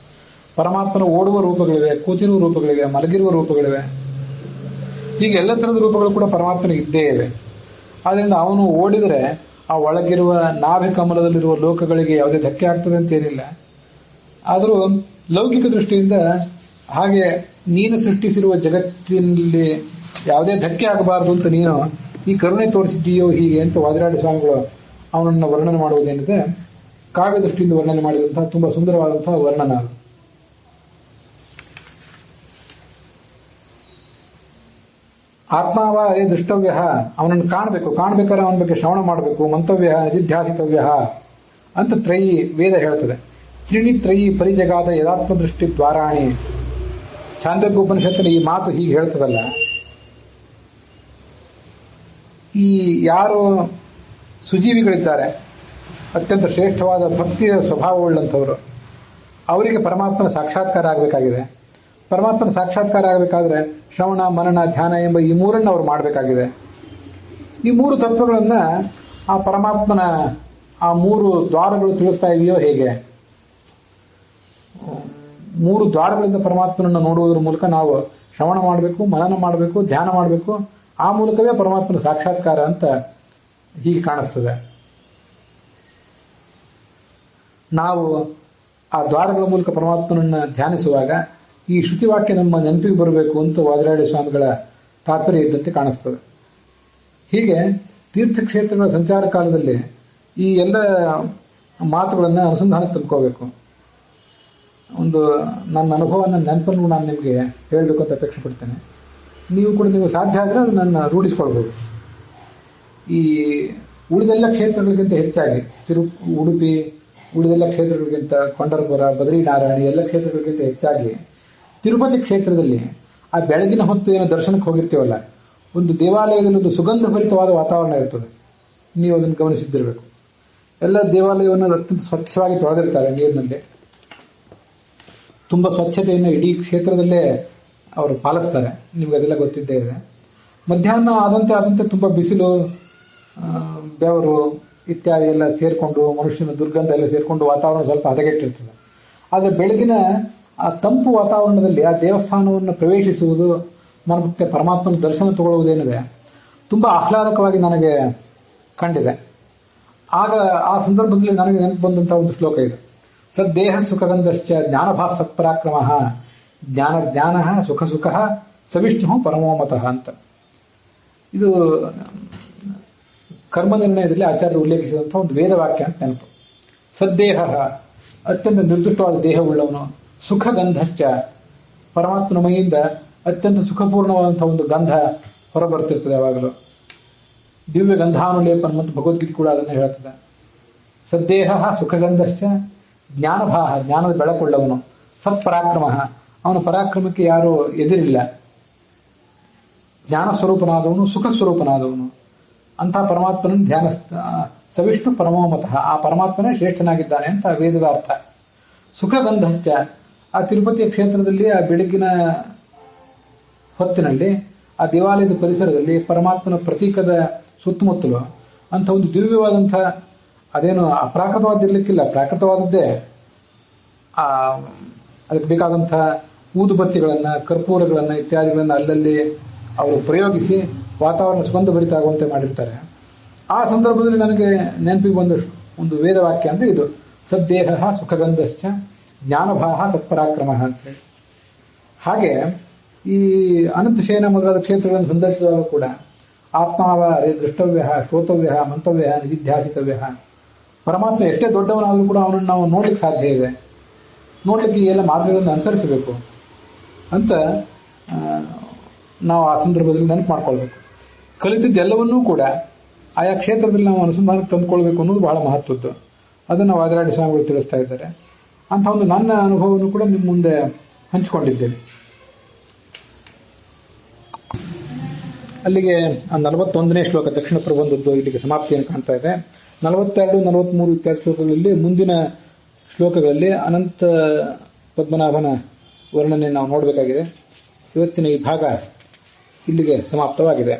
ಪರಮಾತ್ಮನ ಓಡುವ ರೂಪಗಳಿವೆ, ಕೂತಿರುವ ರೂಪಗಳಿವೆ, ಮಲಗಿರುವ ರೂಪಗಳಿವೆ. ಹೀಗೆ ಎಲ್ಲ ತರದ ರೂಪಗಳು ಕೂಡ ಪರಮಾತ್ಮನಿಗೆ ಇದ್ದೇ ಇವೆ. ಆದ್ರಿಂದ ಅವನು ಓಡಿದರೆ ಆ ಒಳಗಿರುವ ನಾಭಿ ಕಮಲದಲ್ಲಿರುವ ಲೋಕಗಳಿಗೆ ಯಾವುದೇ ಧಕ್ಕೆ ಆಗ್ತದೆ ಅಂತೇನಿಲ್ಲ. ಆದರೂ ಲೌಕಿಕ ದೃಷ್ಟಿಯಿಂದ ಹಾಗೆ ನೀನು ಸೃಷ್ಟಿಸಿರುವ ಜಗತ್ತಿನಲ್ಲಿ ಯಾವುದೇ ಧಕ್ಕೆ ಆಗಬಾರದು ಅಂತ ನೀನು ಈ ಕರುಣೆ ತೋರಿಸಿದ್ದೀಯೋ ಹೀಗೆ ಅಂತ ವಾದಿರಾಜ ಸ್ವಾಮಿಗಳು ಅವನನ್ನು ವರ್ಣನೆ ಮಾಡುವುದೇನಿದೆ ಕಾವ್ಯ ದೃಷ್ಟಿಯಿಂದ ವರ್ಣನೆ ಮಾಡಿದಂತಹ ತುಂಬಾ ಸುಂದರವಾದಂತಹ ವರ್ಣನ. ಆತ್ಮಾವ ಏ ದೃಷ್ಟವ್ಯ, ಅವನನ್ನು ಕಾಣಬೇಕು, ಕಾಣಬೇಕಾದ್ರೆ ಅವನ ಬಗ್ಗೆ ಶ್ರವಣ ಮಾಡಬೇಕು. ಮಂತವ್ಯ ನಿಧಿಧ್ಯಾಸಿತವ್ಯ, ಅಂತ ತ್ರಯಿ ವೇದ ಹೇಳ್ತದೆ. ತ್ರಿಣಿ ತ್ರಯಿ ಪರಿಜಗಾದ ಯದಾತ್ಮ ದೃಷ್ಟಿ ದ್ವಾರಾಣಿ. ಛಾಂದೋಗ್ಯೋಪನಿಷತ್ತಿನ ಈ ಮಾತು ಹೀಗೆ ಹೇಳ್ತದಲ್ಲ, ಈ ಯಾರು ಸುಜೀವಿಗಳಿದ್ದಾರೆ, ಅತ್ಯಂತ ಶ್ರೇಷ್ಠವಾದ ಭಕ್ತಿಯ ಸ್ವಭಾವವುಳ್ಳಂಥವರು, ಅವರಿಗೆ ಪರಮಾತ್ಮನ ಸಾಕ್ಷಾತ್ಕಾರ ಆಗಬೇಕಾಗಿದೆ. ಪರಮಾತ್ಮನ ಸಾಕ್ಷಾತ್ಕಾರ ಆಗಬೇಕಾದ್ರೆ ಶ್ರವಣ, ಮನನ, ಧ್ಯಾನ ಎಂಬ ಈ ಮೂರನ್ನು ಅವರು ಮಾಡಬೇಕಾಗಿದೆ. ಈ ಮೂರು ತತ್ವಗಳನ್ನ ಆ ಪರಮಾತ್ಮನ ಆ ಮೂರು ದ್ವಾರಗಳು ತಿಳಿಸ್ತಾ ಇದೆಯೋ ಹೇಗೆ? ಮೂರು ದ್ವಾರಗಳಿಂದ ಪರಮಾತ್ಮನನ್ನು ನೋಡುವುದರ ಮೂಲಕ ನಾವು ಶ್ರವಣ ಮಾಡಬೇಕು, ಮನನ ಮಾಡಬೇಕು, ಧ್ಯಾನ ಮಾಡಬೇಕು. ಆ ಮೂಲಕವೇ ಪರಮಾತ್ಮನ ಸಾಕ್ಷಾತ್ಕಾರ ಅಂತ ಹೀಗೆ ಕಾಣಿಸ್ತದೆ. ನಾವು ಆ ದ್ವಾರಗಳ ಮೂಲಕ ಪರಮಾತ್ಮನನ್ನ ಧ್ಯಾನಿಸುವಾಗ ಈ ಶ್ರುತಿವಾಕ್ಯ ನಮ್ಮ ನೆನಪಿಗೆ ಬರಬೇಕು ಅಂತ ವಾದಿರಾಡಿ ಸ್ವಾಮಿಗಳ ತಾತ್ಪರ್ಯ ಇದ್ದಂತೆ ಕಾಣಿಸ್ತದೆ. ಹೀಗೆ ತೀರ್ಥಕ್ಷೇತ್ರಗಳ ಸಂಚಾರ ಕಾಲದಲ್ಲಿ ಈ ಎಲ್ಲ ಮಾತುಗಳನ್ನು ಅನುಸಂಧಾನಕ್ಕೆ ತಂದ್ಕೋಬೇಕು. ಒಂದು ನನ್ನ ಅನುಭವನ ನೆನಪನ್ನು ನಾನು ನಿಮಗೆ ಹೇಳಬೇಕು ಅಂತ ಅಪೇಕ್ಷೆ ಪಡ್ತೇನೆ. ನೀವು ಸಾಧ್ಯ ಆದರೆ ಅದನ್ನು ರೂಢಿಸ್ಕೊಳ್ಬೋದು. ಈ ಉಳಿದೆಲ್ಲ ಕ್ಷೇತ್ರಗಳಿಗಿಂತ ಹೆಚ್ಚಾಗಿ ಉಡುಪಿ, ಉಳಿದೆಲ್ಲ ಕ್ಷೇತ್ರಗಳಿಗಿಂತ ಕೊಂಡರಪುರ, ಬದ್ರಿನಾರಾಯಣಿ ಎಲ್ಲ ಕ್ಷೇತ್ರಗಳಿಗಿಂತ ಹೆಚ್ಚಾಗಿ ತಿರುಪತಿ ಕ್ಷೇತ್ರದಲ್ಲಿ ಆ ಬೆಳಗಿನ ಹೊತ್ತು ಏನೋ ದರ್ಶನಕ್ಕೆ ಹೋಗಿರ್ತೀವಲ್ಲ, ಒಂದು ದೇವಾಲಯದಲ್ಲಿ ಒಂದು ಸುಗಂಧಭರಿತವಾದ ವಾತಾವರಣ ಇರ್ತದೆ. ನೀವು ಅದನ್ನು ಗಮನಿಸಿದ್ದಿರಬೇಕು. ಎಲ್ಲ ದೇವಾಲಯವನ್ನು ಅತ್ಯಂತ ಸ್ವಚ್ಛವಾಗಿ ತೊಳೆದಿರ್ತಾರೆ ನೀರಿನಲ್ಲಿ. ತುಂಬಾ ಸ್ವಚ್ಛತೆಯನ್ನು ಇಡೀ ಕ್ಷೇತ್ರದಲ್ಲೇ ಅವರು ಪಾಲಿಸ್ತಾರೆ. ನಿಮ್ಗೆ ಅದೆಲ್ಲ ಗೊತ್ತಿದ್ದೇ ಇದೆ. ಮಧ್ಯಾಹ್ನ ಆದಂತೆ ತುಂಬಾ ಬಿಸಿಲು, ಬೆವರು ಇತ್ಯಾದಿ ಎಲ್ಲ ಸೇರ್ಕೊಂಡು, ಮನುಷ್ಯನ ದುರ್ಗಂಧ ಎಲ್ಲ ಸೇರ್ಕೊಂಡು ವಾತಾವರಣ ಸ್ವಲ್ಪ ಹದಗೆಟ್ಟಿರ್ತದೆ. ಆದರೆ ಬೆಳಗಿನ ಆ ತಂಪು ವಾತಾವರಣದಲ್ಲಿ ಆ ದೇವಸ್ಥಾನವನ್ನು ಪ್ರವೇಶಿಸುವುದು, ಮತ್ತೆ ಪರಮಾತ್ಮನ ದರ್ಶನ ತಗೊಳ್ಳುವುದೇನಿದೆ ತುಂಬಾ ಆಹ್ಲಾದಕವಾಗಿ ನನಗೆ ಕಂಡಿದೆ. ಆಗ ಆ ಸಂದರ್ಭದಲ್ಲಿ ನನಗೆ ನೆನಪು ಬಂದಂತಹ ಒಂದು ಶ್ಲೋಕ ಇದೆ. ಸದ್ದೇಹ ಸುಖಗಂಧಶ್ಚ ಜ್ಞಾನಭಾ ಸತ್ಪರಾಕ್ರಮ ಜ್ಞಾನ ಸುಖ ಸುಖ ಸವಿಷ್ಣು ಪರಮೋಮತಃ ಅಂತ. ಇದು ಕರ್ಮ ನಿರ್ಣಯದಲ್ಲಿ ಆಚಾರ್ಯರು ಉಲ್ಲೇಖಿಸಿದಂತಹ ಒಂದು ವೇದವಾಕ್ಯ ಅಂತ ನೆನಪು. ಸದ್ದೇಹ ಅತ್ಯಂತ ನಿರ್ದಿಷ್ಟವಾದ ದೇಹವುಳ್ಳವನು, ಸುಖಗಂಧಶ್ಚ ಪರಮಾತ್ಮನ ಮೈಯಿಂದ ಅತ್ಯಂತ ಸುಖಪೂರ್ಣವಾದಂತಹ ಒಂದು ಗಂಧ ಹೊರಬರ್ತಿರ್ತದೆ ಯಾವಾಗಲೂ. ದಿವ್ಯ ಗಂಧಾನುಲೇಪನ ಮತ್ತು ಭಗವದ್ಗೀತೆ ಕೂಡ ಅದನ್ನು ಹೇಳ್ತದೆ. ಸದ್ದೇಹ ಸುಖಗಂಧಶ್ಚ ಜ್ಞಾನಭಾಹ ಜ್ಞಾನದ ಬೆಳಕುಳ್ಳವನು, ಸತ್ಪರಾಕ್ರಮ ಅವನ ಪರಾಕ್ರಮಕ್ಕೆ ಯಾರು ಎದುರಿಲ್ಲ, ಜ್ಞಾನ ಸ್ವರೂಪನಾದವನು, ಸುಖ ಸ್ವರೂಪನಾದವನು. ಅಂತಹ ಪರಮಾತ್ಮನನ್ನು ಧ್ಯಾನ ಸವಿಷ್ಣು ಪರಮೋಮತಃ, ಆ ಪರಮಾತ್ಮನೇ ಶ್ರೇಷ್ಠನಾಗಿದ್ದಾನೆ ಅಂತ ವೇದದ ಅರ್ಥ. ಸುಖಗಂಧಶ್ಚ ಆ ತಿರುಪತಿಯ ಕ್ಷೇತ್ರದಲ್ಲಿ ಆ ಬೆಳಗಿನ ಹೊತ್ತಿನಲ್ಲಿ ಆ ದೇವಾಲಯದ ಪರಿಸರದಲ್ಲಿ ಪರಮಾತ್ಮನ ಪ್ರತೀಕದ ಸುತ್ತಮುತ್ತಲು ಅಂತ ಒಂದು ದಿವ್ಯವಾದಂಥ, ಅದೇನು ಅಪ್ರಾಕೃತವಾದಿರ್ಲಿಕ್ಕಿಲ್ಲ, ಪ್ರಾಕೃತವಾದದ್ದೇ. ಅದಕ್ಕೆ ಬೇಕಾದಂತಹ ಊದುಬತ್ತಿಗಳನ್ನ, ಕರ್ಪೂರಗಳನ್ನ ಇತ್ಯಾದಿಗಳನ್ನ ಅಲ್ಲಲ್ಲಿ ಅವರು ಪ್ರಯೋಗಿಸಿ ವಾತಾವರಣ ಸುಗಂಧಭರಿತ ಆಗುವಂತೆ ಮಾಡಿರ್ತಾರೆ. ಆ ಸಂದರ್ಭದಲ್ಲಿ ನನಗೆ ನೆನಪಿಗೆ ಬಂದ ಒಂದು ವೇದವಾಕ್ಯ ಅಂದ್ರೆ ಇದು, ಸದ್ದೇಹ ಸುಖಗಂಧಶ್ಚ ಜ್ಞಾನಭಾಹ ಸತ್ಪರಾಕ್ರಮ ಅಂತೇಳಿ. ಹಾಗೆ ಈ ಅನಂತಶಯನ ಮೊದಲಾದ ಕ್ಷೇತ್ರಗಳನ್ನು ಸಂದರ್ಶಿಸುವಾಗ ಕೂಡ ಆತ್ಮಾವ ದೃಷ್ಟವ್ಯ, ಶ್ರೋತವ್ಯ, ಮಂತವ್ಯ, ನಿಧಿಧ್ಯಾಸಿತವ್ಯ. ಪರಮಾತ್ಮ ಎಷ್ಟೇ ದೊಡ್ಡವನಾದರೂ ಕೂಡ ಅವನನ್ನು ನಾವು ನೋಡ್ಲಿಕ್ಕೆ ಸಾಧ್ಯ ಇದೆ. ನೋಡ್ಲಿಕ್ಕೆ ಈ ಎಲ್ಲ ಮಾರ್ಗಗಳನ್ನು ಅನುಸರಿಸಬೇಕು ಅಂತ ನಾವು ಆ ಸಂದರ್ಭದಲ್ಲಿ ನೆನಪು ಮಾಡ್ಕೊಳ್ಬೇಕು. ಕಲಿತಿದ್ದೆಲ್ಲವನ್ನೂ ಕೂಡ ಆಯಾ ಕ್ಷೇತ್ರದಲ್ಲಿ ನಾವು ಅನುಸಂಧಾನಕ್ಕೆ ತಂದುಕೊಳ್ಬೇಕು ಅನ್ನೋದು ಬಹಳ ಮಹತ್ವದ್ದು. ಅದನ್ನು ವಾದಿರಾಡಿ ಸ್ವಾಮಿಗಳು ತಿಳಿಸ್ತಾ ಇದ್ದಾರೆ. ಅಂತ ಒಂದು ನನ್ನ ಅನುಭವವನ್ನು ಕೂಡ ನಿಮ್ಮ ಮುಂದೆ ಹಂಚಿಕೊಂಡಿದ್ದೇನೆ. ಅಲ್ಲಿಗೆ 41ನೇ ಶ್ಲೋಕ ದಕ್ಷಿಣ ಪ್ರಬಂಧದ್ದು ಇಲ್ಲಿಗೆ ಸಮಾಪ್ತಿಯನ್ನು ಕಾಣ್ತಾ ಇದೆ. 42, 43 ಇತ್ಯಾದಿ ಶ್ಲೋಕಗಳಲ್ಲಿ, ಮುಂದಿನ ಶ್ಲೋಕಗಳಲ್ಲಿ ಅನಂತ ಪದ್ಮನಾಭನ ವರ್ಣನೆ ನಾವು ನೋಡಬೇಕಾಗಿದೆ. ಇವತ್ತಿನ ಈ ಭಾಗ ಇಲ್ಲಿಗೆ ಸಮಾಪ್ತವಾಗಿದೆ.